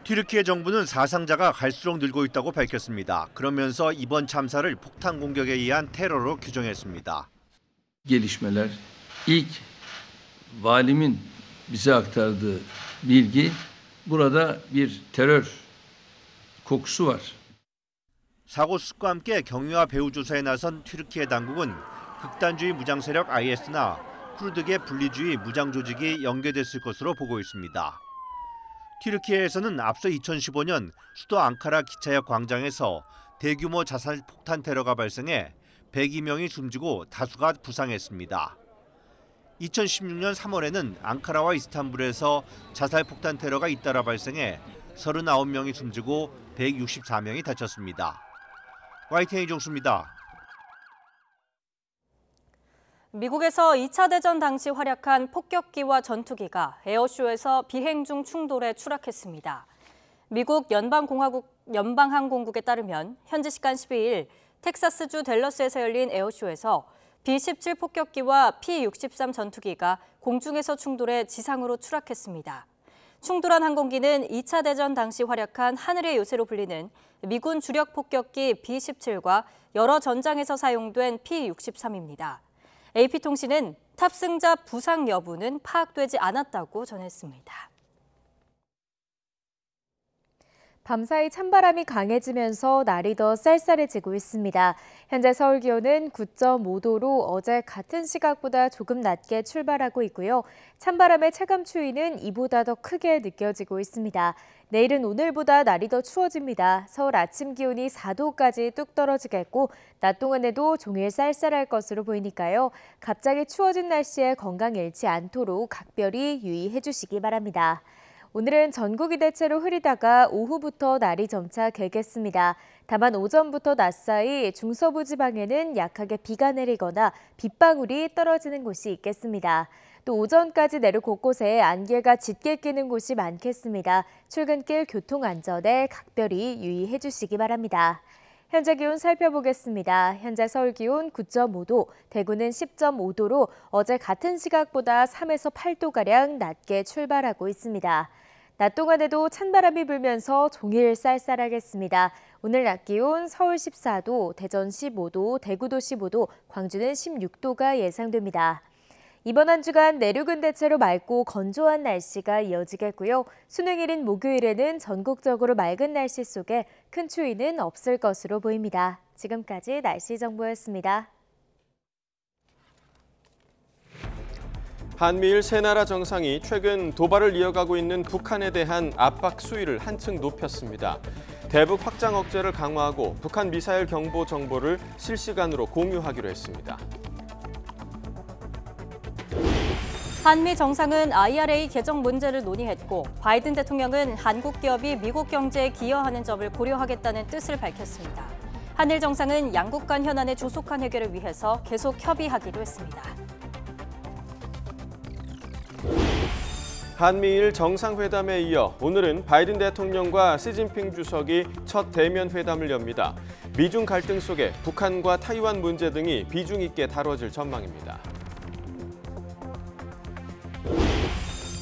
튀르키예 정부는 사상자가 갈수록 늘고 있다고 밝혔습니다. 그러면서 이번 참사를 폭탄 공격에 의한 테러로 규정했습니다. Gelişmeler ilk valimin bize aktardığı bilgi burada bir terör kokusu var. 사고 수습과 함께 경위와 배후 조사에 나선 튀르키예 당국은 극단주의 무장 세력 IS나 쿠르드계 분리주의 무장 조직이 연계됐을 것으로 보고 있습니다. 튀르키예에서는 앞서 2015년 수도 앙카라 기차역 광장에서 대규모 자살 폭탄 테러가 발생해 102명이 숨지고 다수가 부상했습니다. 2016년 3월에는 앙카라와 이스탄불에서 자살 폭탄 테러가 잇따라 발생해 39명이 숨지고 164명이 다쳤습니다. YTN 이종수입니다. 미국에서 2차 대전 당시 활약한 폭격기와 전투기가 에어쇼에서 비행 중 충돌해 추락했습니다. 미국 연방항공국에 따르면 현지 시간 12일 텍사스주 댈러스에서 열린 에어쇼에서 B-17 폭격기와 P-63 전투기가 공중에서 충돌해 지상으로 추락했습니다. 충돌한 항공기는 2차 대전 당시 활약한 하늘의 요새로 불리는 미군 주력 폭격기 B-17과 여러 전장에서 사용된 P-63입니다. AP통신은 탑승자 부상 여부는 파악되지 않았다고 전했습니다. 밤사이 찬바람이 강해지면서 날이 더 쌀쌀해지고 있습니다. 현재 서울 기온은 9.5도로 어제 같은 시각보다 조금 낮게 출발하고 있고요. 찬바람의 체감 추위는 이보다 더 크게 느껴지고 있습니다. 내일은 오늘보다 날이 더 추워집니다. 서울 아침 기온이 4도까지 뚝 떨어지겠고 낮 동안에도 종일 쌀쌀할 것으로 보이니까요. 갑자기 추워진 날씨에 건강 잃지 않도록 각별히 유의해 주시기 바랍니다. 오늘은 전국이 대체로 흐리다가 오후부터 날이 점차 개겠습니다. 다만 오전부터 낮 사이 중서부 지방에는 약하게 비가 내리거나 빗방울이 떨어지는 곳이 있겠습니다. 또 오전까지 내륙 곳곳에 안개가 짙게 끼는 곳이 많겠습니다. 출근길 교통 안전에 각별히 유의해 주시기 바랍니다. 현재 기온 살펴보겠습니다. 현재 서울 기온 9.5도, 대구는 10.5도로 어제 같은 시각보다 3에서 8도가량 낮게 출발하고 있습니다. 낮 동안에도 찬바람이 불면서 종일 쌀쌀하겠습니다. 오늘 낮 기온 서울 14도, 대전 15도, 대구도 15도, 광주는 16도가 예상됩니다. 이번 한 주간 내륙은 대체로 맑고 건조한 날씨가 이어지겠고요. 수능일인 목요일에는 전국적으로 맑은 날씨 속에 큰 추위는 없을 것으로 보입니다. 지금까지 날씨 정보였습니다. 한미일 세 나라 정상이 최근 도발을 이어가고 있는 북한에 대한 압박 수위를 한층 높였습니다. 대북 확장 억제를 강화하고 북한 미사일 경보 정보를 실시간으로 공유하기로 했습니다. 한미 정상은 IRA 개정 문제를 논의했고 바이든 대통령은 한국 기업이 미국 경제에 기여하는 점을 고려하겠다는 뜻을 밝혔습니다. 한일 정상은 양국 간 현안의 조속한 해결을 위해서 계속 협의하기로 했습니다. 한미일 정상회담에 이어 오늘은 바이든 대통령과 시진핑 주석이 첫 대면 회담을 엽니다. 미중 갈등 속에 북한과 타이완 문제 등이 비중 있게 다뤄질 전망입니다.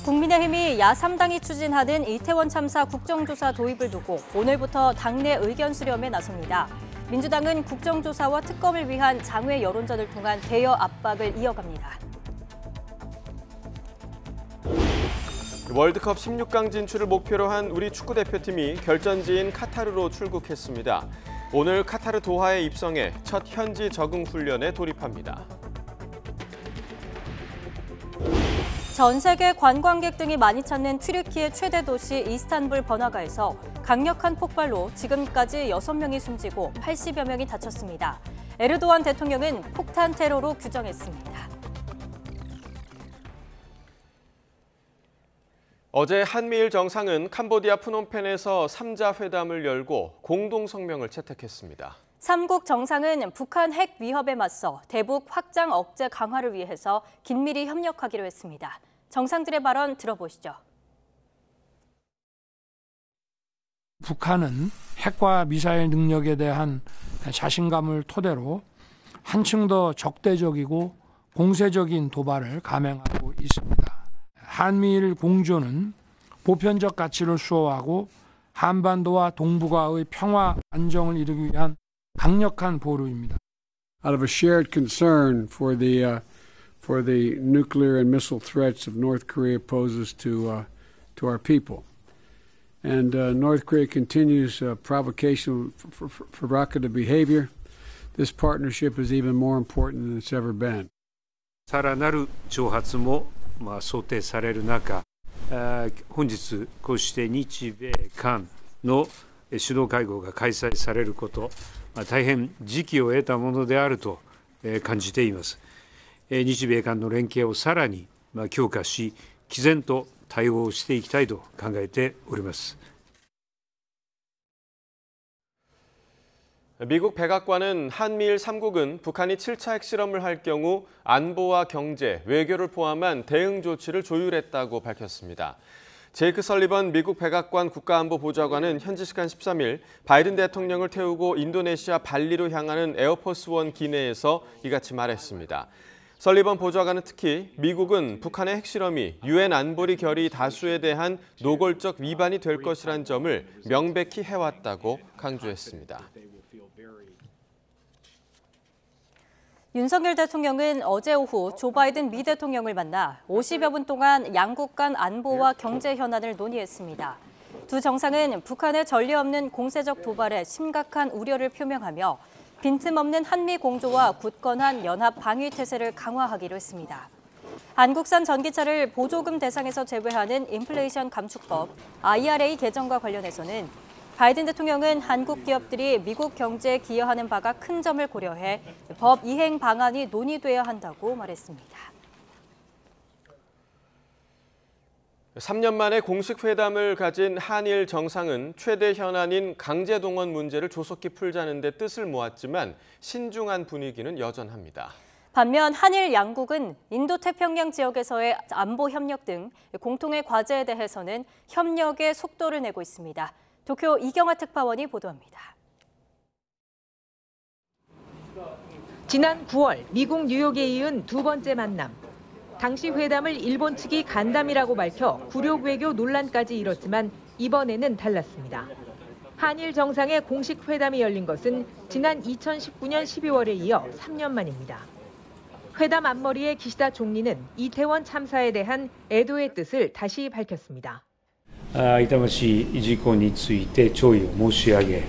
국민의힘이 야3당이 추진하는 이태원 참사 국정조사 도입을 두고 오늘부터 당내 의견 수렴에 나섭니다. 민주당은 국정조사와 특검을 위한 장외 여론전을 통한 대여 압박을 이어갑니다. 월드컵 16강 진출을 목표로 한 우리 축구대표팀이 결전지인 카타르로 출국했습니다. 오늘 카타르 도하에 입성해 첫 현지 적응 훈련에 돌입합니다. 전 세계 관광객 등이 많이 찾는 튀르키예 최대 도시 이스탄불 번화가에서 강력한 폭발로 지금까지 6명이 숨지고 80여 명이 다쳤습니다. 에르도안 대통령은 폭탄 테러로 규정했습니다. 어제 한미일 정상은 캄보디아 프놈펜에서 3자 회담을 열고 공동 성명을 채택했습니다. 3국 정상은 북한 핵 위협에 맞서 대북 확장 억제 강화를 위해서 긴밀히 협력하기로 했습니다. 정상들의 발언 들어보시죠. 북한은 핵과 미사일 능력에 대한 자신감을 토대로 한층 더 적대적이고 공세적인 도발을 감행하고 있습니다. 한미일 공조는 보편적 가치를 수호하고 한반도와 동북아의 평화 안정을 이루기 위한 강력한 보루입니다. Out of a shared concern for the nuclear and missile threats of North Korea poses to our people. And North Korea continues provocation for provocative behavior. This partnership is even more important than it's ever been. さらなる挑発も想定される中、本日こうして日米韓の首脳会合が開催されること、大変時機を得たものであると感じています。日米韓の連携をさらに強化し、毅然と対応していきたいと考えております。 미국 백악관은 한미일 3국은 북한이 7차 핵실험을 할 경우 안보와 경제, 외교를 포함한 대응 조치를 조율했다고 밝혔습니다. 제이크 설리번 미국 백악관 국가안보보좌관은 현지 시간 13일 바이든 대통령을 태우고 인도네시아 발리로 향하는 에어포스 원 기내에서 이같이 말했습니다. 설리번 보좌관은 특히 미국은 북한의 핵실험이 유엔 안보리 결의 다수에 대한 노골적 위반이 될 것이란 점을 명백히 해왔다고 강조했습니다. 윤석열 대통령은 어제 오후 조 바이든 미 대통령을 만나 50여 분 동안 양국 간 안보와 경제 현안을 논의했습니다. 두 정상은 북한의 전례 없는 공세적 도발에 심각한 우려를 표명하며 빈틈없는 한미 공조와 굳건한 연합 방위 태세를 강화하기로 했습니다. 한국산 전기차를 보조금 대상에서 제외하는 인플레이션 감축법 IRA 개정과 관련해서는 바이든 대통령은 한국 기업들이 미국 경제에 기여하는 바가 큰 점을 고려해 법 이행 방안이 논의돼야 한다고 말했습니다. 3년 만에 공식 회담을 가진 한일 정상은 최대 현안인 강제동원 문제를 조속히 풀자는 데 뜻을 모았지만 신중한 분위기는 여전합니다. 반면 한일 양국은 인도태평양 지역에서의 안보 협력 등 공통의 과제에 대해서는 협력의 속도를 내고 있습니다. 도쿄 이경화 특파원이 보도합니다. 지난 9월 미국 뉴욕에 이은 두 번째 만남. 당시 회담을 일본 측이 간담이라고 밝혀 굴욕 외교 논란까지 일었지만 이번에는 달랐습니다. 한일 정상의 공식 회담이 열린 것은 지난 2019년 12월에 이어 3년 만입니다. 회담 앞머리에 기시다 총리는 이태원 참사에 대한 애도의 뜻을 다시 밝혔습니다. 痛ましい事故について弔意を申し上げ、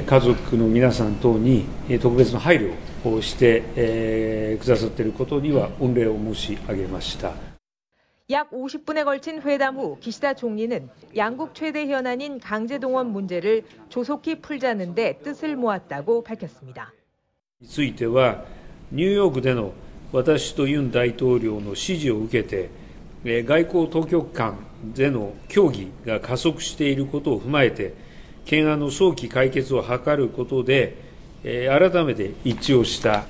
家族の皆さん等に特別の配慮をしてくださっていることには御礼を申し上げました。 약 50분에 걸친 회담 후 기시다 총리는 양국 최대 현안인 강제동원 문제를 조속히 풀자는 데 뜻을 모았다고 밝혔습니다. についてはニューヨークでの私とユン大統領の指示を受けて、外交当局間での協議が加速していることを踏まえて、懸案の早期解決を図ることで、改めて一致をした。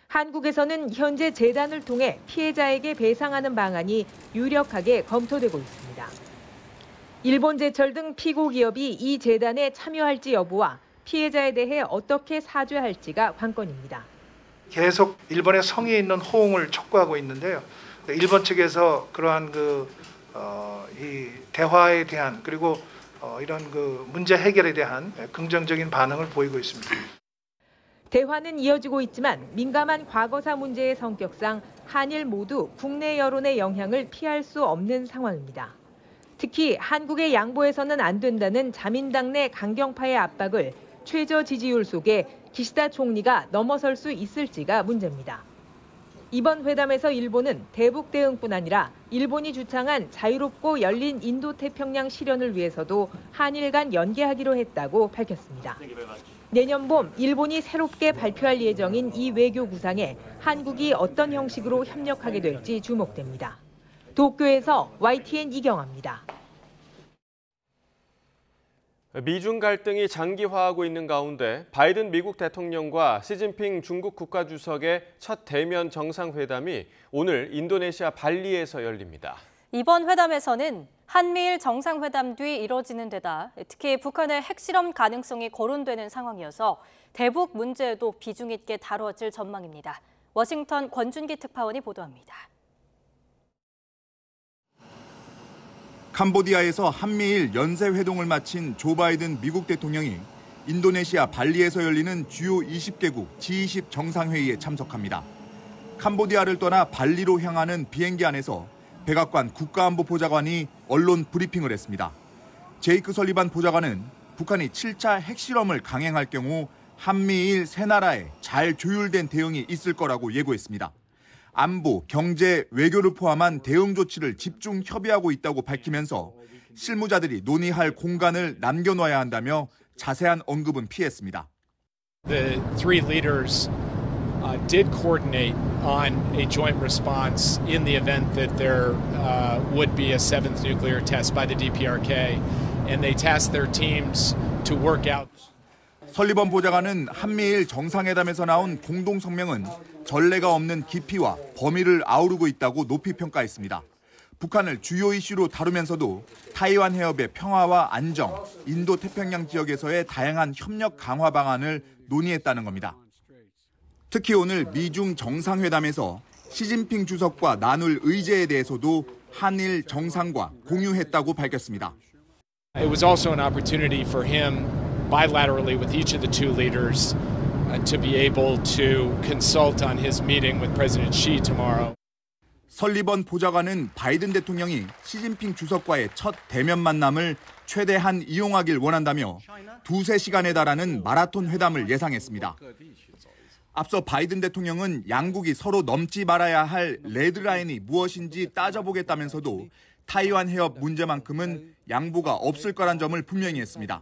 한국에서는 현재 재단을 통해 피해자에게 배상하는 방안이 유력하게 검토되고 있습니다. 일본제철 등 피고 기업이 이 재단에 참여할지 여부와 피해자에 대해 어떻게 사죄할지가 관건입니다. 계속 일본의 성의 있는 호응을 촉구하고 있는데요. 일본 측에서 그러한 이 대화에 대한 그리고 이런 문제 해결에 대한 긍정적인 반응을 보이고 있습니다. 대화는 이어지고 있지만 민감한 과거사 문제의 성격상 한일 모두 국내 여론의 영향을 피할 수 없는 상황입니다. 특히 한국의 양보해서는 안 된다는 자민당 내 강경파의 압박을 최저 지지율 속에 기시다 총리가 넘어설 수 있을지가 문제입니다. 이번 회담에서 일본은 대북 대응뿐 아니라 일본이 주창한 자유롭고 열린 인도태평양 실현을 위해서도 한일 간 연계하기로 했다고 밝혔습니다. 내년 봄 일본이 새롭게 발표할 예정인 이 외교 구상에 한국이 어떤 형식으로 협력하게 될지 주목됩니다. 도쿄에서 YTN 이경아입니다. 미중 갈등이 장기화하고 있는 가운데 바이든 미국 대통령과 시진핑 중국 국가주석의 첫 대면 정상회담이 오늘 인도네시아 발리에서 열립니다. 이번 회담에서는 한미일 정상회담 뒤 이뤄지는 데다 특히 북한의 핵실험 가능성이 거론되는 상황이어서 대북 문제에도 비중 있게 다뤄질 전망입니다. 워싱턴 권준기 특파원이 보도합니다. 캄보디아에서 한미일 연쇄회동을 마친 조 바이든 미국 대통령이 인도네시아 발리에서 열리는 주요 20개국 G20 정상회의에 참석합니다. 캄보디아를 떠나 발리로 향하는 비행기 안에서 백악관 국가안보보좌관이 언론 브리핑을 했습니다. 제이크 설리반 보좌관은 북한이 7차 핵실험을 강행할 경우 한미일 세 나라에 잘 조율된 대응이 있을 거라고 예고했습니다. 안보, 경제, 외교를 포함한 대응 조치를 집중 협의하고 있다고 밝히면서 실무자들이 논의할 공간을 남겨놔야 한다며 자세한 언급은 피했습니다. The three leaders did coordinate on a joint response in the event that there would be a seventh nuclear test by the DPRK, and they tasked their teams to work out. 설리번 보좌관은 한미일 정상회담에서 나온 공동 성명은 전례가 없는 깊이와 범위를 아우르고 있다고 높이 평가했습니다. 북한을 주요 이슈로 다루면서도 타이완 해협의 평화와 안정, 인도태평양 지역에서의 다양한 협력 강화 방안을 논의했다는 겁니다. 특히 오늘 미중 정상회담에서 시진핑 주석과 나눌 의제에 대해서도 한일 정상과 공유했다고 밝혔습니다. It was also an opportunity for him bilaterally with each of the two leaders to be able to consult on his meeting with President Xi tomorrow. 설리번 보좌관은 바이든 대통령이 시진핑 주석과의 첫 대면 만남을 최대한 이용하길 원한다며 두세 시간에 달하는 마라톤 회담을 예상했습니다. 앞서 바이든 대통령은 양국이 서로 넘지 말아야 할 레드라인이 무엇인지 따져보겠다면서도 타이완 해협 문제만큼은 양보가 없을 거란 점을 분명히 했습니다.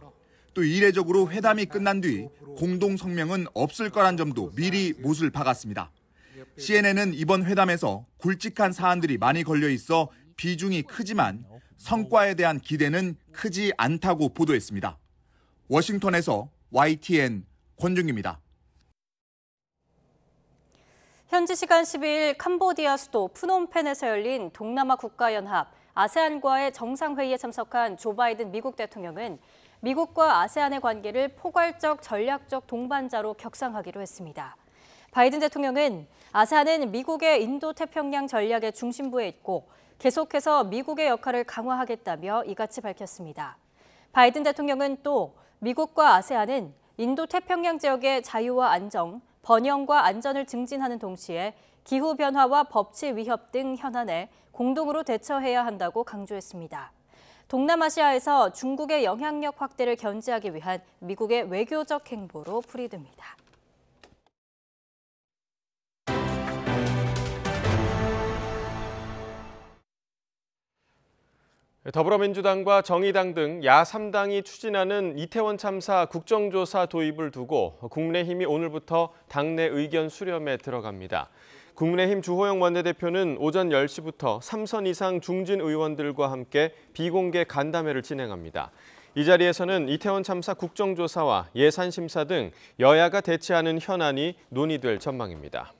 또 이례적으로 회담이 끝난 뒤 공동 성명은 없을 거란 점도 미리 못을 박았습니다. CNN은 이번 회담에서 굵직한 사안들이 많이 걸려 있어 비중이 크지만 성과에 대한 기대는 크지 않다고 보도했습니다. 워싱턴에서 YTN 권중기입니다. 현지 시간 12일 캄보디아 수도 프놈펜에서 열린 동남아 국가연합 아세안과의 정상회의에 참석한 조 바이든 미국 대통령은 미국과 아세안의 관계를 포괄적 전략적 동반자로 격상하기로 했습니다. 바이든 대통령은 아세안은 미국의 인도태평양 전략의 중심부에 있고 계속해서 미국의 역할을 강화하겠다며 이같이 밝혔습니다. 바이든 대통령은 또 미국과 아세안은 인도태평양 지역의 자유와 안정, 번영과 안전을 증진하는 동시에 기후변화와 법치 위협 등 현안에 공동으로 대처해야 한다고 강조했습니다. 동남아시아에서 중국의 영향력 확대를 견제하기 위한 미국의 외교적 행보로 풀이됩니다. 더불어민주당과 정의당 등 야3당이 추진하는 이태원 참사 국정조사 도입을 두고 국민의힘이 오늘부터 당내 의견 수렴에 들어갑니다. 국민의힘 주호영 원내대표는 오전 10시부터 3선 이상 중진 의원들과 함께 비공개 간담회를 진행합니다. 이 자리에서는 이태원 참사 국정조사와 예산심사 등 여야가 대치하는 현안이 논의될 전망입니다.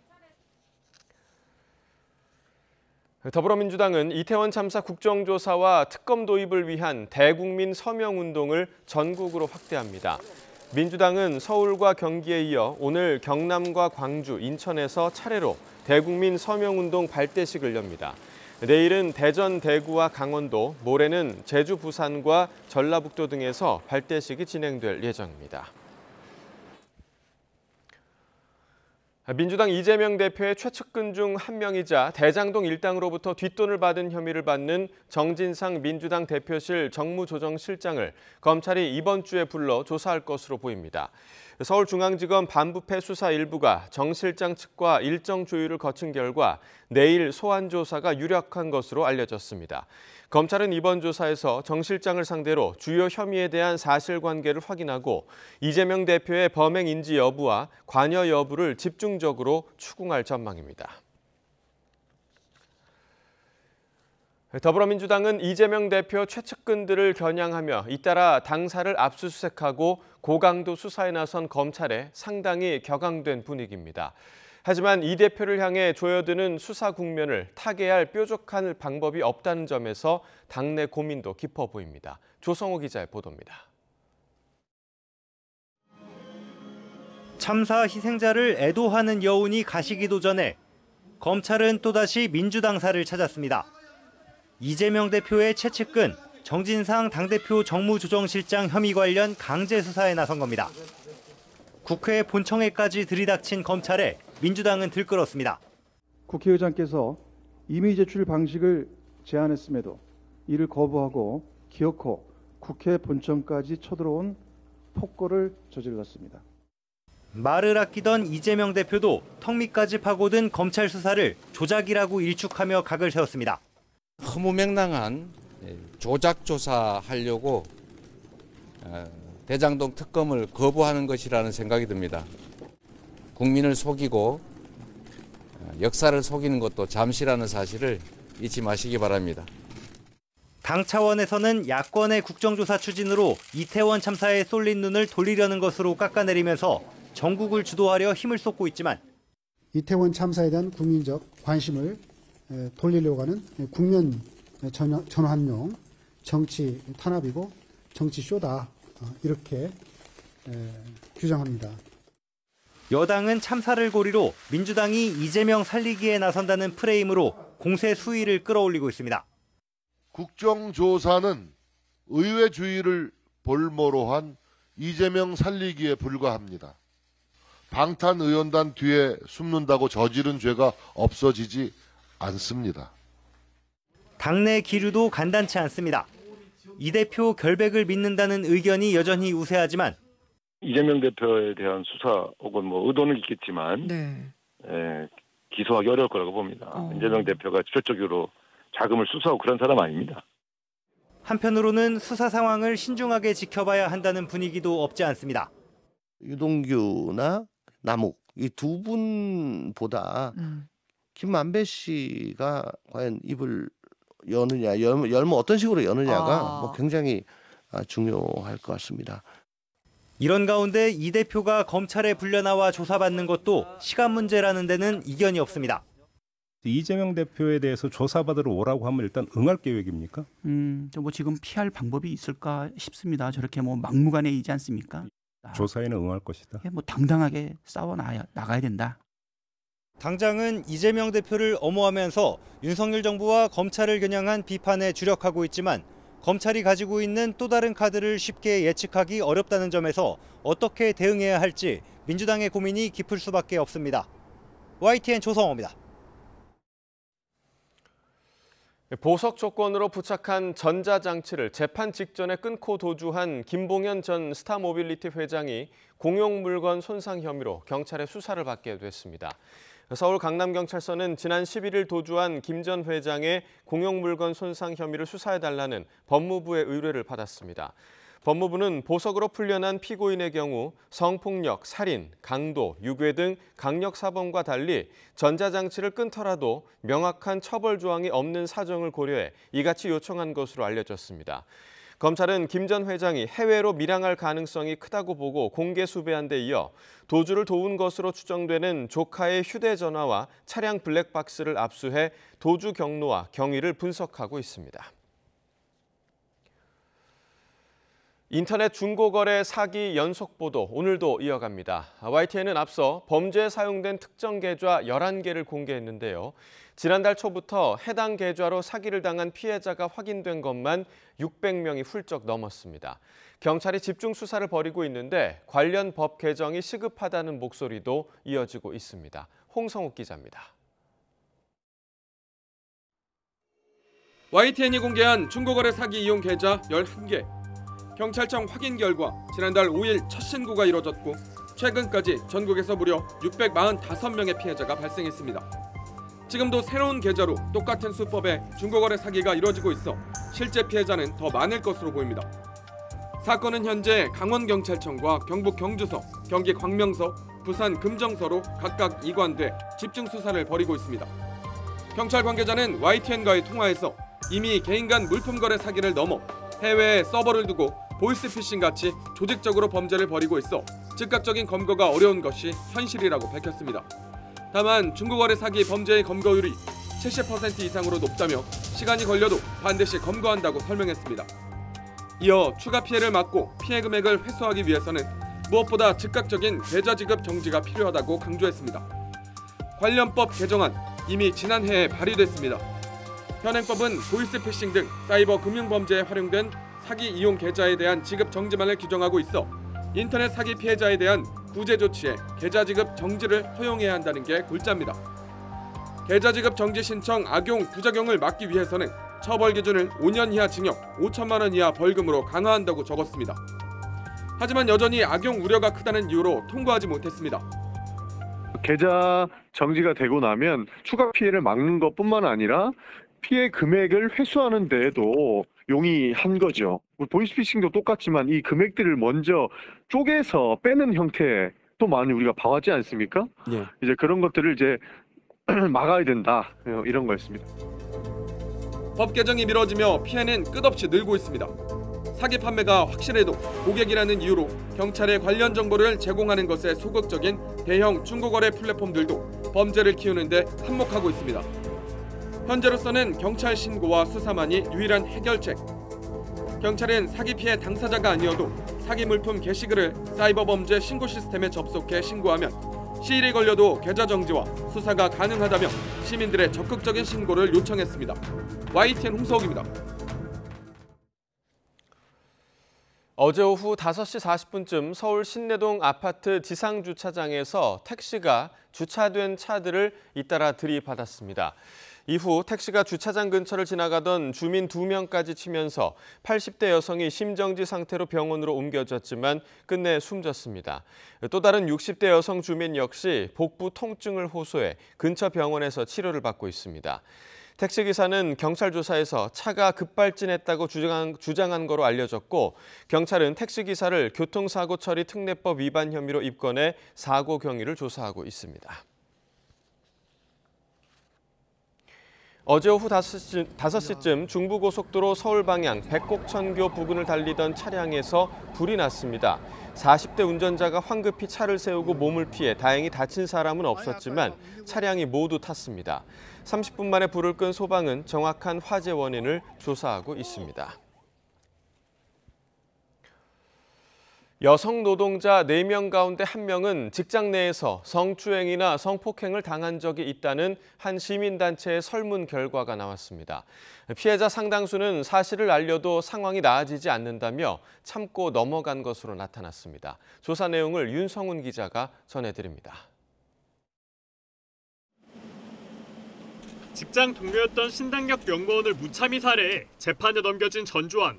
더불어민주당은 이태원 참사 국정조사와 특검 도입을 위한 대국민 서명운동을 전국으로 확대합니다. 민주당은 서울과 경기에 이어 오늘 경남과 광주, 인천에서 차례로 대국민 서명운동 발대식을 엽니다. 내일은 대전, 대구와 강원도, 모레는 제주, 부산과 전라북도 등에서 발대식이 진행될 예정입니다. 민주당 이재명 대표의 최측근 중 한 명이자 대장동 일당으로부터 뒷돈을 받은 혐의를 받는 정진상 민주당 대표실 정무조정실장을 검찰이 이번 주에 불러 조사할 것으로 보입니다. 서울중앙지검 반부패 수사 일부가 정 실장 측과 일정 조율을 거친 결과 내일 소환 조사가 유력한 것으로 알려졌습니다. 검찰은 이번 조사에서 정 실장을 상대로 주요 혐의에 대한 사실관계를 확인하고 이재명 대표의 범행 인지 여부와 관여 여부를 집중적으로 추궁할 전망입니다. 더불어민주당은 이재명 대표 최측근들을 겨냥하며 잇따라 당사를 압수수색하고 고강도 수사에 나선 검찰에 상당히 격앙된 분위기입니다. 하지만 이 대표를 향해 조여드는 수사 국면을 타개할 뾰족한 방법이 없다는 점에서 당내 고민도 깊어 보입니다. 조성호 기자의 보도입니다. 참사 희생자를 애도하는 여운이 가시기도 전에 검찰은 또다시 민주당사를 찾았습니다. 이재명 대표의 최측근 정진상 당대표 정무조정실장 혐의 관련 강제 수사에 나선 겁니다. 국회 본청회까지 들이닥친 검찰에 민주당은 들끓었습니다. 국회의장께서 이미 제출 방식을 제안했음에도 이를 거부하고 기어코 국회 본청까지 쳐들어온 폭거를 저질렀습니다. 말을 아끼던 이재명 대표도 턱밑까지 파고든 검찰 수사를 조작이라고 일축하며 각을 세웠습니다. 허무맹랑한 조작 조사하려고 대장동 특검을 거부하는 것이라는 생각이 듭니다. 국민을 속이고 역사를 속이는 것도 잠시라는 사실을 잊지 마시기 바랍니다. 당 차원에서는 야권의 국정조사 추진으로 이태원 참사에 쏠린 눈을 돌리려는 것으로 깎아내리면서 전국을 주도하려 힘을 쏟고 있지만 이태원 참사에 대한 국민적 관심을 돌리려고 하는 국면 전환용 정치 탄압이고 정치 쇼다 이렇게 규정합니다. 여당은 참사를 고리로 민주당이 이재명 살리기에 나선다는 프레임으로 공세 수위를 끌어올리고 있습니다. 국정조사는 의회주의를 볼모로 한 이재명 살리기에 불과합니다. 방탄의원단 뒤에 숨는다고 저지른 죄가 없어지지 않습니다. 당내 기류도 간단치 않습니다. 이 대표 결백을 믿는다는 의견이 여전히 우세하지만 이재명 대표에 대한 수사 혹은 의도는 있겠지만 기소하기 어려울 거라고 봅니다. 이재명 대표가 직접적으로 자금을 수사하고 그런 사람 아닙니다. 한편으로는 수사 상황을 신중하게 지켜봐야 한다는 분위기도 없지 않습니다. 유동규나 남욱 이 두 분보다 김만배 씨가 과연 입을 여느냐, 열면 어떤 식으로 여느냐가 굉장히 중요할 것 같습니다. 이런 가운데 이 대표가 검찰에 불려나와 조사받는 것도 시간 문제라는 데는 이견이 없습니다. 이재명 대표에 대해서 조사받으러 오라고 하면 일단 응할 계획입니까? 지금 피할 방법이 있을까 싶습니다. 저렇게 막무가내이지 않습니까? 조사에는 응할 것이다. 당당하게 싸워 나가야 된다. 당장은 이재명 대표를 엄호하면서 윤석열 정부와 검찰을 겨냥한 비판에 주력하고 있지만 검찰이 가지고 있는 또 다른 카드를 쉽게 예측하기 어렵다는 점에서 어떻게 대응해야 할지 민주당의 고민이 깊을 수밖에 없습니다. YTN 조성호입니다. 보석 조건으로 부착한 전자장치를 재판 직전에 끊고 도주한 김봉현 전 스타모빌리티 회장이 공용물건 손상 혐의로 경찰의 수사를 받게 됐습니다. 서울 강남경찰서는 지난 11일 도주한 김 전 회장의 공용물건 손상 혐의를 수사해달라는 법무부의 의뢰를 받았습니다. 법무부는 보석으로 풀려난 피고인의 경우 성폭력, 살인, 강도, 유괴 등 강력 사범과 달리 전자장치를 끊더라도 명확한 처벌 조항이 없는 사정을 고려해 이같이 요청한 것으로 알려졌습니다. 검찰은 김 전 회장이 해외로 밀항할 가능성이 크다고 보고 공개 수배한 데 이어 도주를 도운 것으로 추정되는 조카의 휴대전화와 차량 블랙박스를 압수해 도주 경로와 경위를 분석하고 있습니다. 인터넷 중고거래 사기 연속 보도 오늘도 이어갑니다. YTN은 앞서 범죄에 사용된 특정 계좌 11개를 공개했는데요. 지난달 초부터 해당 계좌로 사기를 당한 피해자가 확인된 것만 600명이 훌쩍 넘었습니다. 경찰이 집중 수사를 벌이고 있는데 관련 법 개정이 시급하다는 목소리도 이어지고 있습니다. 홍성욱 기자입니다. YTN이 공개한 중고거래 사기 이용 계좌 11개. 경찰청 확인 결과 지난달 5일 첫 신고가 이뤄졌고 최근까지 전국에서 무려 645명의 피해자가 발생했습니다. 지금도 새로운 계좌로 똑같은 수법의 중고거래 사기가 이뤄지고 있어 실제 피해자는 더 많을 것으로 보입니다. 사건은 현재 강원경찰청과 경북 경주서, 경기 광명서, 부산 금정서로 각각 이관돼 집중 수사를 벌이고 있습니다. 경찰 관계자는 YTN과의 통화에서 이미 개인 간 물품 거래 사기를 넘어 해외에 서버를 두고 보이스피싱같이 조직적으로 범죄를 벌이고 있어 즉각적인 검거가 어려운 것이 현실이라고 밝혔습니다. 다만 중고거래 사기 범죄의 검거율이 70% 이상으로 높다며 시간이 걸려도 반드시 검거한다고 설명했습니다. 이어 추가 피해를 막고 피해 금액을 회수하기 위해서는 무엇보다 즉각적인 계좌 지급 정지가 필요하다고 강조했습니다. 관련법 개정안 이미 지난해에 발의됐습니다. 현행법은 보이스피싱 등 사이버 금융범죄에 활용된 사기 이용 계좌에 대한 지급 정지만을 규정하고 있어 인터넷 사기 피해자에 대한 구제 조치에 계좌 지급 정지를 허용해야 한다는 게 골자입니다. 계좌 지급 정지 신청 악용 부작용을 막기 위해서는 처벌 기준을 5년 이하 징역, 5천만 원 이하 벌금으로 강화한다고 적었습니다. 하지만 여전히 악용 우려가 크다는 이유로 통과하지 못했습니다. 계좌 정지가 되고 나면 추가 피해를 막는 것뿐만 아니라 피해 금액을 회수하는 데에도 용이한 거죠. 보이스피싱도 똑같지만 이 금액들을 먼저 쪼개서 빼는 형태 또 많이 우리가 봐왔지 않습니까? 예. 이제 그런 것들을 이제 막아야 된다 이런 거였습니다. 법 개정이 미뤄지며 피해는 끝없이 늘고 있습니다. 사기 판매가 확실해도 고객이라는 이유로 경찰에 관련 정보를 제공하는 것에 소극적인 대형 중고거래 플랫폼들도 범죄를 키우는데 한몫하고 있습니다. 현재로서는 경찰 신고와 수사만이 유일한 해결책. 경찰은 사기 피해 당사자가 아니어도 사기 물품 게시글을 사이버 범죄 신고 시스템에 접속해 신고하면 시일이 걸려도 계좌 정지와 수사가 가능하다며 시민들의 적극적인 신고를 요청했습니다. YTN 홍서욱입니다. 어제 오후 5시 40분쯤 서울 신내동 아파트 지상주차장에서 택시가 주차된 차들을 잇따라 들이받았습니다. 이후 택시가 주차장 근처를 지나가던 주민 2명까지 치면서 80대 여성이 심정지 상태로 병원으로 옮겨졌지만 끝내 숨졌습니다. 또 다른 60대 여성 주민 역시 복부 통증을 호소해 근처 병원에서 치료를 받고 있습니다. 택시기사는 경찰 조사에서 차가 급발진했다고 주장한 거로 알려졌고 경찰은 택시기사를 교통사고 처리 특례법 위반 혐의로 입건해 사고 경위를 조사하고 있습니다. 어제 오후 5시쯤 중부고속도로 서울 방향 백곡천교 부근을 달리던 차량에서 불이 났습니다. 40대 운전자가 황급히 차를 세우고 몸을 피해 다행히 다친 사람은 없었지만 차량이 모두 탔습니다. 30분 만에 불을 끈 소방은 정확한 화재 원인을 조사하고 있습니다. 여성 노동자 4명 가운데 1명은 직장 내에서 성추행이나 성폭행을 당한 적이 있다는 한 시민단체의 설문 결과가 나왔습니다. 피해자 상당수는 사실을 알려도 상황이 나아지지 않는다며 참고 넘어간 것으로 나타났습니다. 조사 내용을 윤성훈 기자가 전해드립니다. 직장 동료였던 신당역 연구원을 무참히 살해해 재판에 넘겨진 전주환.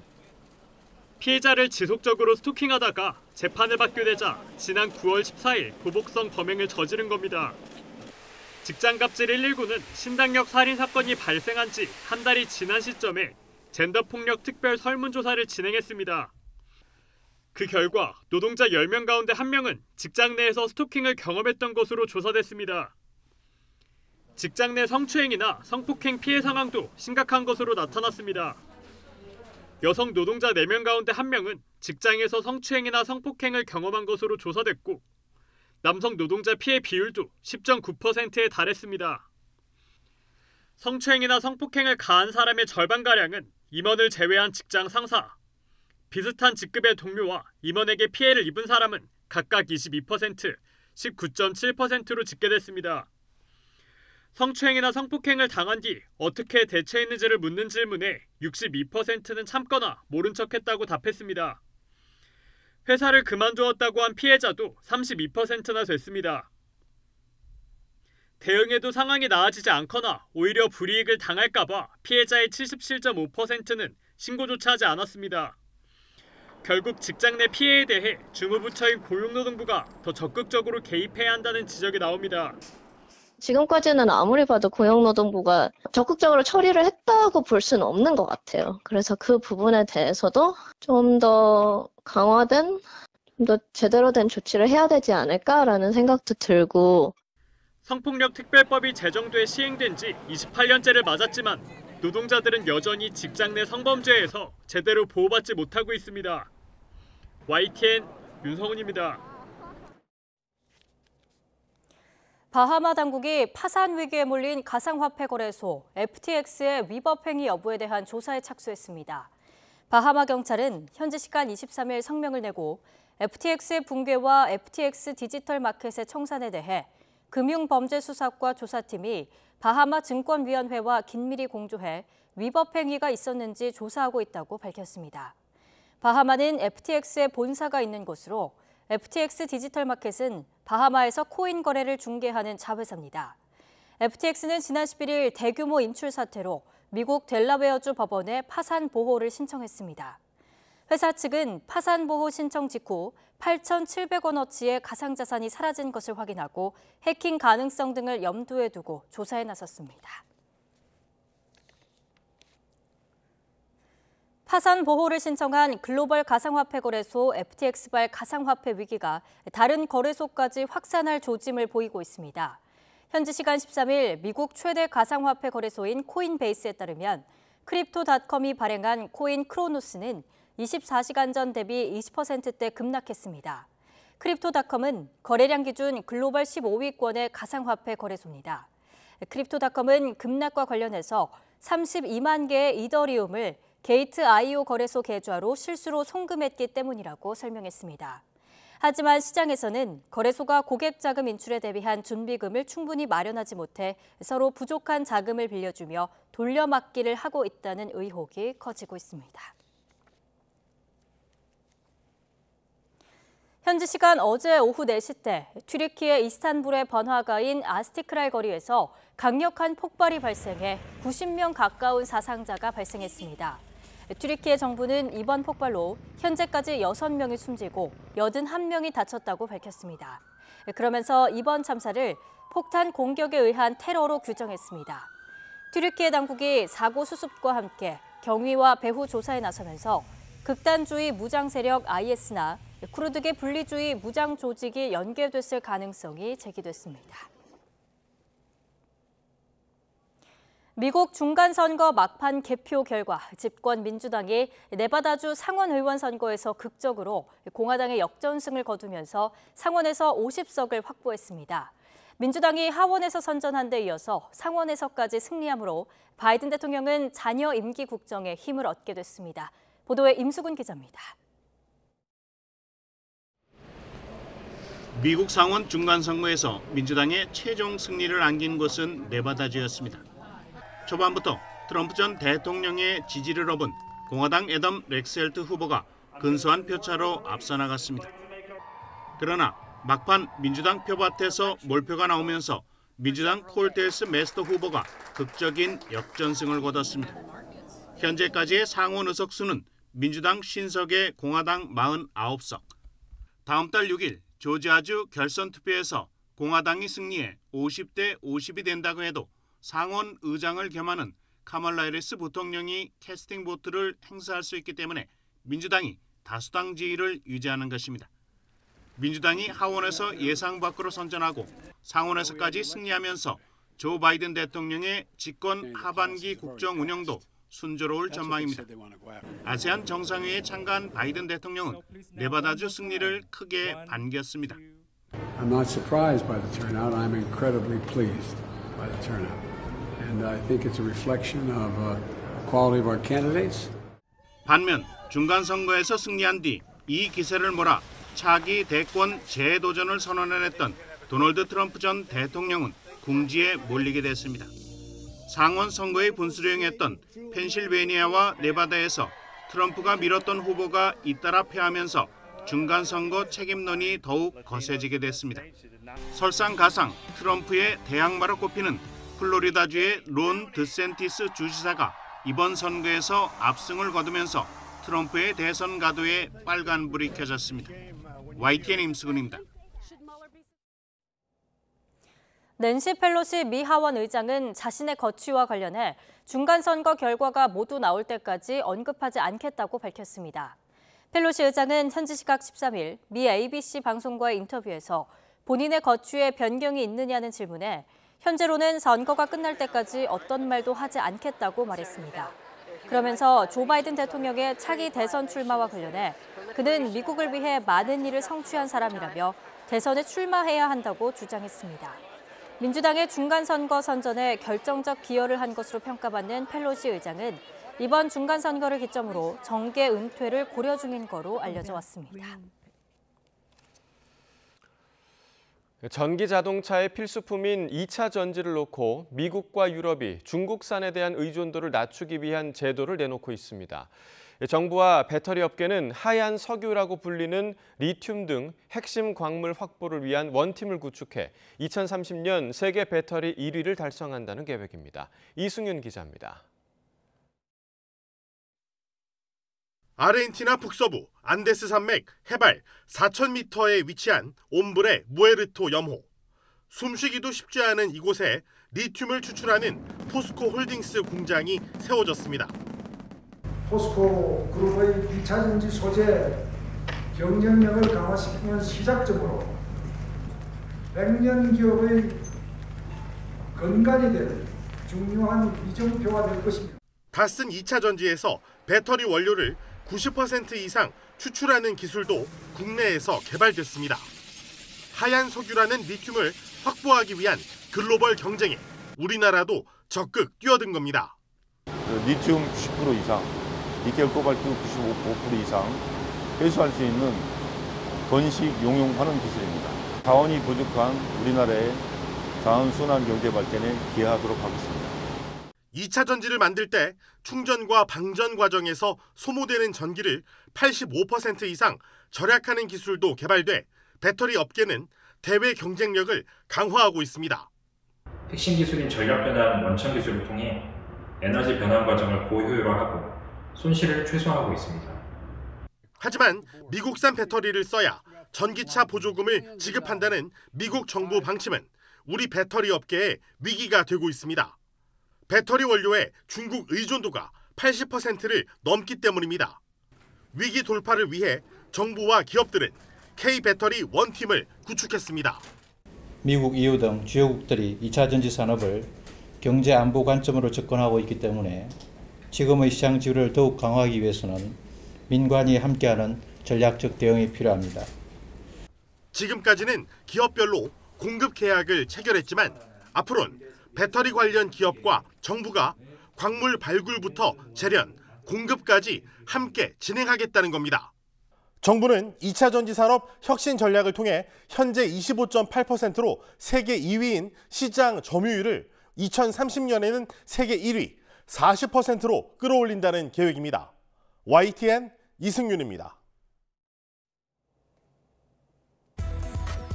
피해자를 지속적으로 스토킹하다가 재판을 받게 되자 지난 9월 14일 보복성 범행을 저지른 겁니다. 직장갑질 119는 신당역 살인 사건이 발생한 지 한 달이 지난 시점에 젠더폭력 특별 설문조사를 진행했습니다. 그 결과 노동자 10명 가운데 1명은 직장 내에서 스토킹을 경험했던 것으로 조사됐습니다. 직장 내 성추행이나 성폭행 피해 상황도 심각한 것으로 나타났습니다. 여성 노동자 4명 가운데 1명은 직장에서 성추행이나 성폭행을 경험한 것으로 조사됐고 남성 노동자 피해 비율도 10.9%에 달했습니다. 성추행이나 성폭행을 가한 사람의 절반가량은 임원을 제외한 직장 상사, 비슷한 직급의 동료와 임원에게 피해를 입은 사람은 각각 22%, 19.7%로 집계됐습니다. 성추행이나 성폭행을 당한 뒤 어떻게 대처했는지를 묻는 질문에 62%는 참거나 모른 척했다고 답했습니다. 회사를 그만두었다고 한 피해자도 32%나 됐습니다. 대응해도 상황이 나아지지 않거나 오히려 불이익을 당할까 봐 피해자의 77.5%는 신고조차 하지 않았습니다. 결국 직장 내 피해에 대해 주무부처인 고용노동부가 더 적극적으로 개입해야 한다는 지적이 나옵니다. 지금까지는 아무리 봐도 고용노동부가 적극적으로 처리를 했다고 볼 수는 없는 것 같아요. 그래서 그 부분에 대해서도 좀 더 강화된, 좀 더 제대로 된 조치를 해야 되지 않을까라는 생각도 들고. 성폭력 특별법이 제정돼 시행된 지 28년째를 맞았지만 노동자들은 여전히 직장 내 성범죄에서 제대로 보호받지 못하고 있습니다. YTN 윤성훈입니다. 바하마 당국이 파산 위기에 몰린 가상화폐 거래소 FTX의 위법 행위 여부에 대한 조사에 착수했습니다. 바하마 경찰은 현지 시간 23일 성명을 내고 FTX의 붕괴와 FTX 디지털 마켓의 청산에 대해 금융범죄수사과 조사팀이 바하마 증권위원회와 긴밀히 공조해 위법 행위가 있었는지 조사하고 있다고 밝혔습니다. 바하마는 FTX의 본사가 있는 곳으로 FTX 디지털마켓은 바하마에서 코인 거래를 중개하는 자회사입니다. FTX는 지난 11일 대규모 인출 사태로 미국 델라웨어주 법원에 파산 보호를 신청했습니다. 회사 측은 파산 보호 신청 직후 8,700원어치의 가상자산이 사라진 것을 확인하고 해킹 가능성 등을 염두에 두고 조사에 나섰습니다. 파산 보호를 신청한 글로벌 가상화폐 거래소 FTX발 가상화폐 위기가 다른 거래소까지 확산할 조짐을 보이고 있습니다. 현지 시간 13일 미국 최대 가상화폐 거래소인 코인베이스에 따르면 크립토닷컴이 발행한 코인 크로노스는 24시간 전 대비 20%대 급락했습니다. 크립토닷컴은 거래량 기준 글로벌 15위권의 가상화폐 거래소입니다. 크립토닷컴은 급락과 관련해서 32만 개의 이더리움을 게이트.io 거래소 계좌로 실수로 송금했기 때문이라고 설명했습니다. 하지만 시장에서는 거래소가 고객 자금 인출에 대비한 준비금을 충분히 마련하지 못해 서로 부족한 자금을 빌려주며 돌려막기를 하고 있다는 의혹이 커지고 있습니다. 현지 시간 어제 오후 4시 때 튀르키예 이스탄불의 번화가인 아스티크랄 거리에서 강력한 폭발이 발생해 90명 가까운 사상자가 발생했습니다. 튀르키예 정부는 이번 폭발로 현재까지 6명이 숨지고 81명이 다쳤다고 밝혔습니다. 그러면서 이번 참사를 폭탄 공격에 의한 테러로 규정했습니다. 튀르키예 당국이 사고 수습과 함께 경위와 배후 조사에 나서면서 극단주의 무장 세력 IS나 쿠르드계 분리주의 무장 조직이 연계됐을 가능성이 제기됐습니다. 미국 중간선거 막판 개표 결과 집권 민주당이 네바다주 상원의원 선거에서 극적으로 공화당의 역전승을 거두면서 상원에서 50석을 확보했습니다. 민주당이 하원에서 선전한 데 이어서 상원에서까지 승리하므로 바이든 대통령은 자녀 임기 국정에 힘을 얻게 됐습니다. 보도에 임수근 기자입니다. 미국 상원 중간선거에서 민주당의 최종 승리를 안긴 곳은 네바다주였습니다. 초반부터 트럼프 전 대통령의 지지를 얻은 공화당 애덤 렉셀트 후보가 근소한 표차로 앞서 나갔습니다. 그러나 막판 민주당 표밭에서 몰표가 나오면서 민주당 콜테스 메스터 후보가 극적인 역전승을 거뒀습니다. 현재까지의 상원 의석 수는 민주당 50석에 공화당 49석. 다음 달 6일 조지아주 결선 투표에서 공화당이 승리해 50대 50이 된다고 해도 상원 의장을 겸하는 카멀라 해리스 부통령이 캐스팅 보트를 행사할 수 있기 때문에 민주당이 다수당 지위를 유지하는 것입니다. 민주당이 하원에서 예상 밖으로 선전하고 상원에서까지 승리하면서 조 바이든 대통령의 집권 하반기 국정 운영도 순조로울 전망입니다. 아세안 정상회의에 참가한 바이든 대통령은 네바다주 승리를 크게 반겼습니다. I'm not surprised by the turnout. I'm incredibly pleased by the turnout. And I think it's a reflection of the quality of our candidates. 반면 중간 선거에서 승리한 뒤 이 기세를 몰아 차기 대권 재도전을 선언했던 도널드 트럼프 전 대통령은 궁지에 몰리게 됐습니다. 상원 선거에 분수령했던 펜실베니아와 네바다에서 트럼프가 밀었던 후보가 잇따라 패하면서 중간 선거 책임론이 더욱 거세지게 됐습니다. 설상가상 트럼프의 대항마로 꼽히는 플로리다주의 론 드샌티스 주지사가 이번 선거에서 압승을 거두면서 트럼프의 대선 가도에 빨간불이 켜졌습니다. YTN 임수근입니다. 낸시 펠로시 미 하원 의장은 자신의 거취와 관련해 중간선거 결과가 모두 나올 때까지 언급하지 않겠다고 밝혔습니다. 펠로시 의장은 현지 시각 13일 미 ABC 방송과의 인터뷰에서 본인의 거취에 변경이 있느냐는 질문에 현재로는 선거가 끝날 때까지 어떤 말도 하지 않겠다고 말했습니다. 그러면서 조 바이든 대통령의 차기 대선 출마와 관련해 그는 미국을 위해 많은 일을 성취한 사람이라며 대선에 출마해야 한다고 주장했습니다. 민주당의 중간선거 선전에 결정적 기여를 한 것으로 평가받는 펠로시 의장은 이번 중간선거를 기점으로 정계 은퇴를 고려 중인 거로 알려져 왔습니다. 전기 자동차의 필수품인 2차 전지를 놓고 미국과 유럽이 중국산에 대한 의존도를 낮추기 위한 제도를 내놓고 있습니다. 정부와 배터리 업계는 하얀 석유라고 불리는 리튬 등 핵심 광물 확보를 위한 원팀을 구축해 2030년 세계 배터리 1위를 달성한다는 계획입니다. 이승윤 기자입니다. 아르헨티나 북서부 안데스 산맥 해발 4,000m에 위치한 옴브레 무에르토 염호. 숨쉬기도 쉽지 않은 이곳에 리튬을 추출하는 포스코 홀딩스 공장이 세워졌습니다. 포스코 그룹의 2차 전지 소재 경쟁력을 강화시키는 시작점으로 100년 기업의 근간이 될 중요한 이정표가 될 것입니다. 닷슨 2차 전지에서 배터리 원료를 90% 이상 추출하는 기술도 국내에서 개발됐습니다. 하얀 석유라는 리튬을 확보하기 위한 글로벌 경쟁에 우리나라도 적극 뛰어든 겁니다. 리튬 90% 이상, 니켈 코발트 95% 이상 회수할 수 있는 건식 용융하는 기술입니다. 자원이 부족한 우리나라의 자원순환 경제 발전에 기여하도록 하겠습니다. 2차 전지를 만들 때 충전과 방전 과정에서 소모되는 전기를 85% 이상 절약하는 기술도 개발돼 배터리 업계는 대외 경쟁력을 강화하고 있습니다. 핵심 기술인 전력 변환 원천 기술을 통해 에너지 변환 과정을 고효율화하고 손실을 최소화하고 있습니다. 하지만 미국산 배터리를 써야 전기차 보조금을 지급한다는 미국 정부 방침은 우리 배터리 업계에 위기가 되고 있습니다. 배터리 원료의 중국 의존도가 80%를 넘기 때문입니다. 위기 돌파를 위해 정부와 기업들은 K배터리 원팀을 구축했습니다. 미국, EU 등 주요국들이 2차 전지 산업을 경제 안보 관점으로 접근하고 있기 때문에 지금의 시장 지위를 더욱 강화하기 위해서는 민관이 함께하는 전략적 대응이 필요합니다. 지금까지는 기업별로 공급 계약을 체결했지만 앞으로는 배터리 관련 기업과 정부가 광물 발굴부터 재련, 공급까지 함께 진행하겠다는 겁니다. 정부는 2차 전지 산업 혁신 전략을 통해 현재 25.8%로 세계 2위인 시장 점유율을 2030년에는 세계 1위 40%로 끌어올린다는 계획입니다. YTN 이승윤입니다.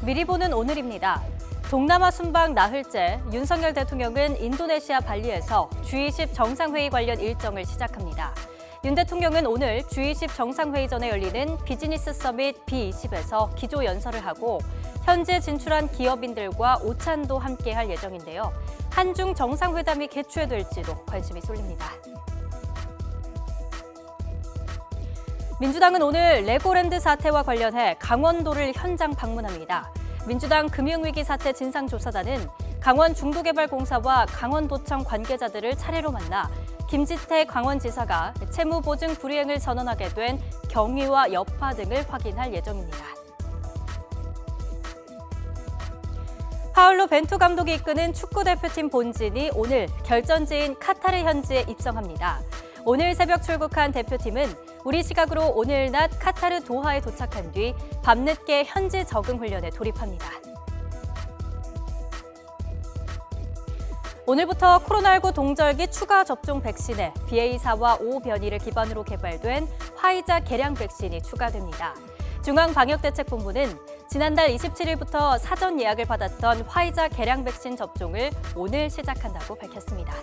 미리 보는 오늘입니다. 동남아 순방 나흘째 윤석열 대통령은 인도네시아 발리에서 G20 정상회의 관련 일정을 시작합니다. 윤 대통령은 오늘 G20 정상회의 전에 열리는 비즈니스 서밋 B20에서 기조연설을 하고 현재 진출한 기업인들과 오찬도 함께할 예정인데요. 한중 정상회담이 개최될지도 관심이 쏠립니다. 민주당은 오늘 레고랜드 사태와 관련해 강원도를 현장 방문합니다. 민주당 금융위기 사태 진상조사단은 강원 중도개발공사와 강원도청 관계자들을 차례로 만나 김지태 강원지사가 채무보증 불이행을 선언하게 된 경위와 여파 등을 확인할 예정입니다. 파울로 벤투 감독이 이끄는 축구대표팀 본진이 오늘 결전지인 카타르 현지에 입성합니다. 오늘 새벽 출국한 대표팀은 우리 시각으로 오늘 낮 카타르 도하에 도착한 뒤 밤늦게 현지 적응 훈련에 돌입합니다. 오늘부터 코로나19 동절기 추가 접종 백신에 BA4와 5 변이를 기반으로 개발된 화이자 개량 백신이 추가됩니다. 중앙방역대책본부는 지난달 27일부터 사전 예약을 받았던 화이자 개량 백신 접종을 오늘 시작한다고 밝혔습니다.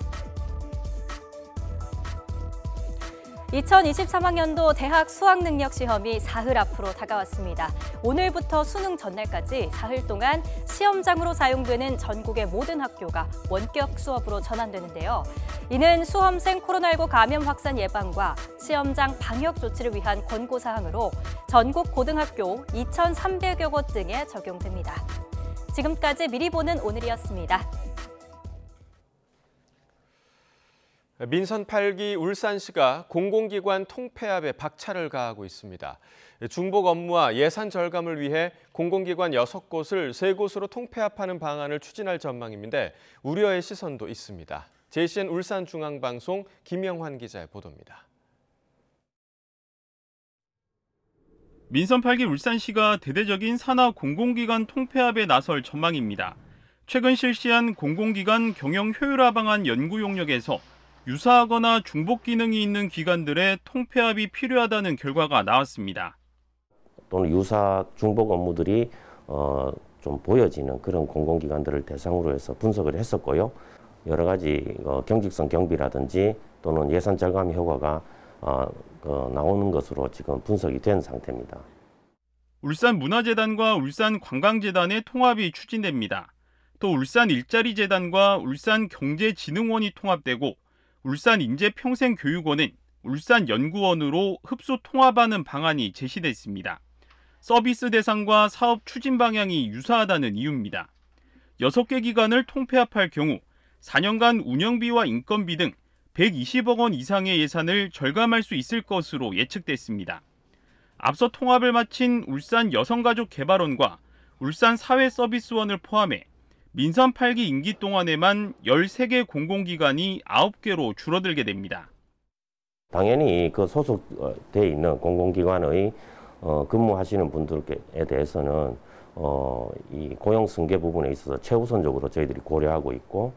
2023학년도 대학 수학능력 시험이 사흘 앞으로 다가왔습니다. 오늘부터 수능 전날까지 사흘 동안 시험장으로 사용되는 전국의 모든 학교가 원격 수업으로 전환되는데요. 이는 수험생 코로나19 감염 확산 예방과 시험장 방역 조치를 위한 권고사항으로 전국 고등학교 2,300여 곳 등에 적용됩니다. 지금까지 미리 보는 오늘이었습니다. 민선 8기 울산시가 공공기관 통폐합에 박차를 가하고 있습니다. 중복 업무와 예산 절감을 위해 공공기관 6곳을 3곳으로 통폐합하는 방안을 추진할 전망인데 우려의 시선도 있습니다. JCN 울산중앙방송 김영환 기자의 보도입니다. 민선 8기 울산시가 대대적인 산하 공공기관 통폐합에 나설 전망입니다. 최근 실시한 공공기관 경영 효율화 방안 연구 용역에서 유사하거나 중복 기능이 있는 기관들의 통폐합이 필요하다는 결과가 나왔습니다. 또는 유사 중복 업무들이 좀 보여지는 그런 공공기관들을 대상으로 해서 분석을 했었고요. 여러 가지 경직성 경비라든지 또는 예산 절감 효과가 나오는 것으로 지금 분석이 된 상태입니다. 울산문화재단과 울산관광재단의 통합이 추진됩니다. 또 울산일자리재단과 울산경제진흥원이 통합되고 울산인재평생교육원은 울산연구원으로 흡수 통합하는 방안이 제시됐습니다. 서비스 대상과 사업 추진 방향이 유사하다는 이유입니다. 6개 기관을 통폐합할 경우 4년간 운영비와 인건비 등 120억 원 이상의 예산을 절감할 수 있을 것으로 예측됐습니다. 앞서 통합을 마친 울산여성가족개발원과 울산사회서비스원을 포함해 민선 8기 임기 동안에만 13개 공공기관이 9개로 줄어들게 됩니다. 당연히 그 소속돼 있는 공공기관의 근무하시는 분들에 대해서는 이 고용 승계 부분에 있어서 최우선적으로 저희들이 고려하고 있고,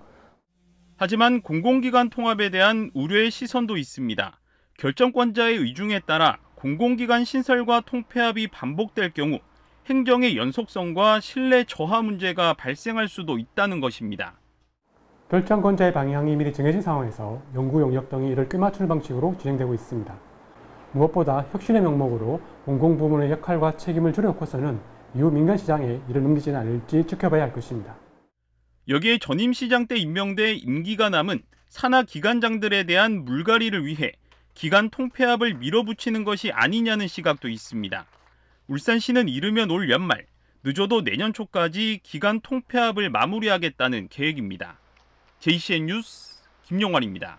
하지만 공공기관 통합에 대한 우려의 시선도 있습니다. 결정권자의 의중에 따라 공공기관 신설과 통폐합이 반복될 경우 행정의 연속성과 신뢰 저하 문제가 발생할 수도 있다는 것입니다. 결정권자의 방향이 미리 정해진 상황에서 연구 용역 등이 이를 꿰맞추는 방식으로 진행되고 있습니다. 무엇보다 혁신의 명목으로 공공부문의 역할과 책임을 줄여놓고서는 이후 민간시장에 이를 넘기지는 않을지 지켜봐야 할 것입니다. 여기에 전임 시장 때 임명돼 임기가 남은 산하 기관장들에 대한 물갈이를 위해 기관 통폐합을 밀어붙이는 것이 아니냐는 시각도 있습니다. 울산시는 이르면 올 연말, 늦어도 내년 초까지 기관 통폐합을 마무리하겠다는 계획입니다. JCN 뉴스 김용환입니다.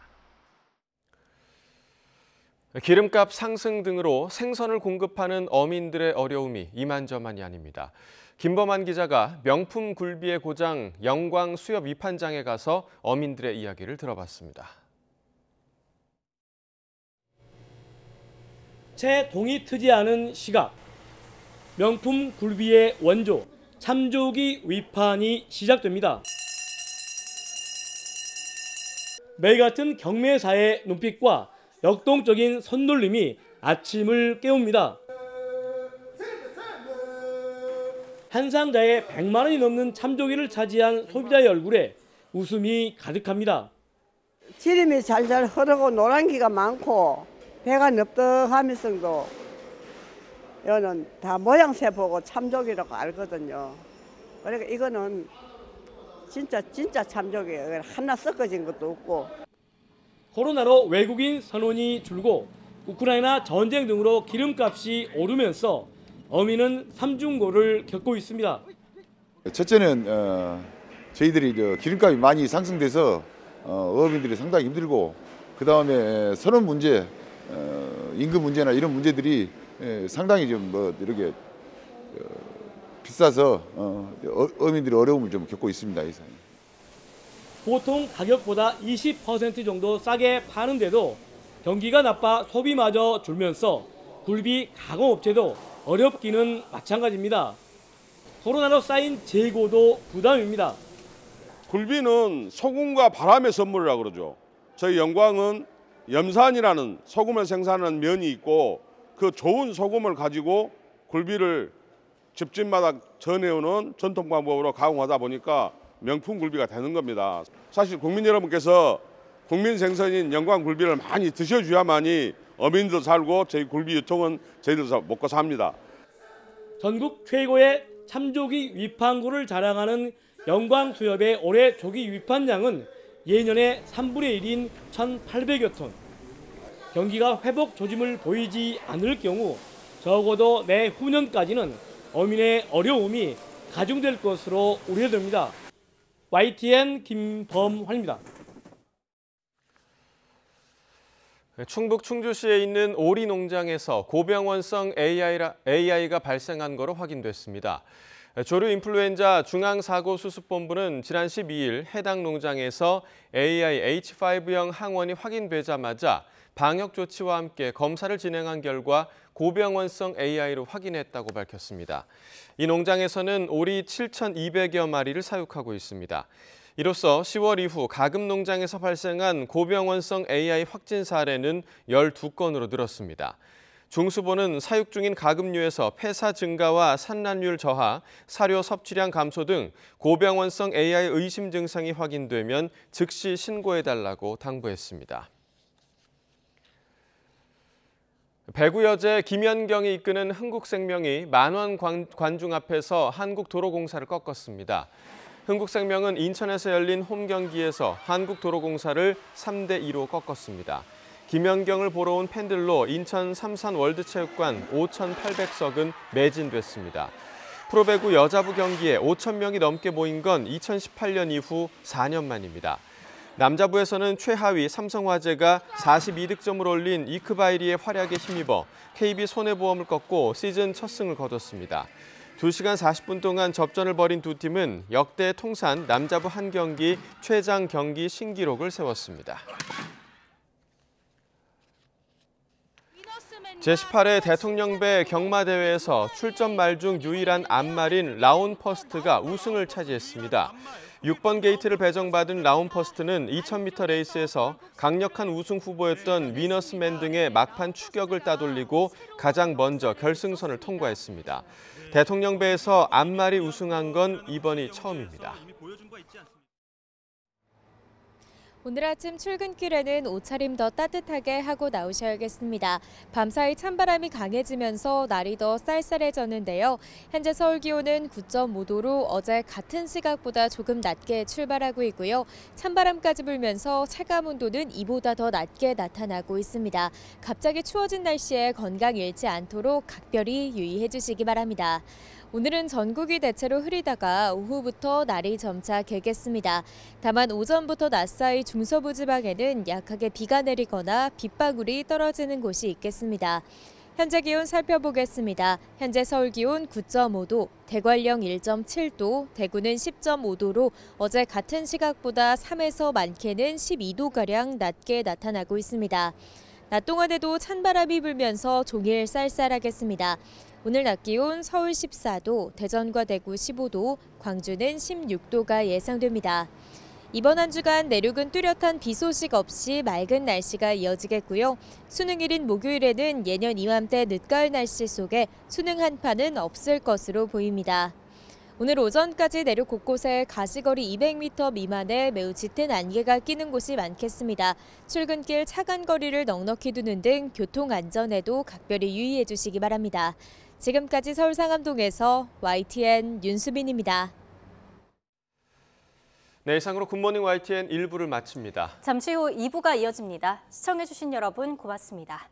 기름값 상승 등으로 생선을 공급하는 어민들의 어려움이 이만저만이 아닙니다. 김범한 기자가 명품 굴비의 고장 영광 수협 위판장에 가서 어민들의 이야기를 들어봤습니다. 채 동이 트지 않은 시각. 명품 굴비의 원조 참조기 위판이 시작됩니다. 매일 같은 경매사의 눈빛과 역동적인 손놀림이 아침을 깨웁니다. 한 상자에 100만 원이 넘는 참조기를 차지한 소비자의 얼굴에 웃음이 가득합니다. 지름이 잘잘 흐르고 노란기가 많고 배가 넙떡하면서도 이거는 다 모양새 보고 참조기라고 알거든요. 그러니까 이거는 진짜 참조기예요. 하나 섞어진 것도 없고. 코로나로 외국인 선원이 줄고 우크라이나 전쟁 등으로 기름값이 오르면서 어민은 삼중고를 겪고 있습니다. 첫째는 저희들이 기름값이 많이 상승돼서 어민들이 상당히 힘들고, 그 다음에 선원 문제, 임금 문제나 이런 문제들이 상당히 좀 이렇게 비싸서 어민들이 어려움을 좀 겪고 있습니다. 보통 가격보다 20% 정도 싸게 파는데도 경기가 나빠 소비마저 줄면서 굴비 가공업체도 어렵기는 마찬가지입니다. 코로나로 쌓인 재고도 부담입니다. 굴비는 소금과 바람의 선물이라고 그러죠. 저희 영광은 염산이라는 소금을 생산하는 면이 있고, 그 좋은 소금을 가지고 굴비를 집집마다 전해오는 전통 방법으로 가공하다 보니까 명품 굴비가 되는 겁니다. 사실 국민 여러분께서 국민 생선인 영광 굴비를 많이 드셔줘야만이 어민도 살고 저희 굴비 유통은 저희도 먹고 삽니다. 전국 최고의 참조기 위판구를 자랑하는 영광수협의 올해 조기 위판량은 예년의 3분의 1인 1,800여 톤. 경기가 회복 조짐을 보이지 않을 경우 적어도 내후년까지는 어민의 어려움이 가중될 것으로 우려됩니다. YTN 김범환입니다. 충북 충주시에 있는 오리 농장에서 고병원성 AI가 발생한 것으로 확인됐습니다. 조류 인플루엔자 중앙사고수습본부는 지난 12일 해당 농장에서 AI H5형 항원이 확인되자마자 방역 조치와 함께 검사를 진행한 결과 고병원성 AI로 확인했다고 밝혔습니다. 이 농장에서는 오리 7,200여 마리를 사육하고 있습니다. 이로써 10월 이후 가금 농장에서 발생한 고병원성 AI 확진 사례는 12건으로 늘었습니다. 중수본은 사육 중인 가금류에서 폐사 증가와 산란율 저하, 사료 섭취량 감소 등 고병원성 AI 의심 증상이 확인되면 즉시 신고해달라고 당부했습니다. 배구 여제 김연경이 이끄는 흥국생명이 만원 관중 앞에서 한국도로공사를 꺾었습니다. 흥국생명은 인천에서 열린 홈 경기에서 한국도로공사를 3대2로 꺾었습니다. 김연경을 보러 온 팬들로 인천 삼산 월드체육관 5,800석은 매진됐습니다. 프로배구 여자부 경기에 5,000명이 넘게 모인 건 2018년 이후 4년 만입니다. 남자부에서는 최하위 삼성화재가 42득점을 올린 이크바이리의 활약에 힘입어 KB손해보험을 꺾고 시즌 첫 승을 거뒀습니다. 2시간 40분 동안 접전을 벌인 두 팀은 역대 통산 남자부 한 경기 최장 경기 신기록을 세웠습니다. 제18회 대통령배 경마대회에서 출전 말 중 유일한 암말인 라운퍼스트가 우승을 차지했습니다. 6번 게이트를 배정받은 라운퍼스트는 2000m 레이스에서 강력한 우승 후보였던 위너스맨 등의 막판 추격을 따돌리고 가장 먼저 결승선을 통과했습니다. 대통령배에서 암말이 우승한 건 이번이 처음입니다. 오늘 아침 출근길에는 옷차림 더 따뜻하게 하고 나오셔야겠습니다. 밤사이 찬바람이 강해지면서 날이 더 쌀쌀해졌는데요. 현재 서울 기온은 9.5도로 어제 같은 시각보다 조금 낮게 출발하고 있고요. 찬바람까지 불면서 체감 온도는 이보다 더 낮게 나타나고 있습니다. 갑자기 추워진 날씨에 건강 잃지 않도록 각별히 유의해 주시기 바랍니다. 오늘은 전국이 대체로 흐리다가 오후부터 날이 점차 개겠습니다. 다만 오전부터 낮 사이 중서부 지방에는 약하게 비가 내리거나 빗방울이 떨어지는 곳이 있겠습니다. 현재 기온 살펴보겠습니다. 현재 서울 기온 9.5도, 대관령 1.7도, 대구는 10.5도로 어제 같은 시각보다 3에서 많게는 12도가량 낮게 나타나고 있습니다. 낮 동안에도 찬바람이 불면서 종일 쌀쌀하겠습니다. 오늘 낮 기온 서울 14도, 대전과 대구 15도, 광주는 16도가 예상됩니다. 이번 한 주간 내륙은 뚜렷한 비 소식 없이 맑은 날씨가 이어지겠고요. 수능일인 목요일에는 예년 이맘때 늦가을 날씨 속에 수능 한파는 없을 것으로 보입니다. 오늘 오전까지 내륙 곳곳에 가시거리 200m 미만의 매우 짙은 안개가 끼는 곳이 많겠습니다. 출근길 차간 거리를 넉넉히 두는 등 교통 안전에도 각별히 유의해 주시기 바랍니다. 지금까지 서울 상암동에서 YTN 윤수빈입니다. 네, 이상으로 굿모닝 YTN 1부를 마칩니다. 잠시 후 2부가 이어집니다. 시청해 주신 여러분 고맙습니다.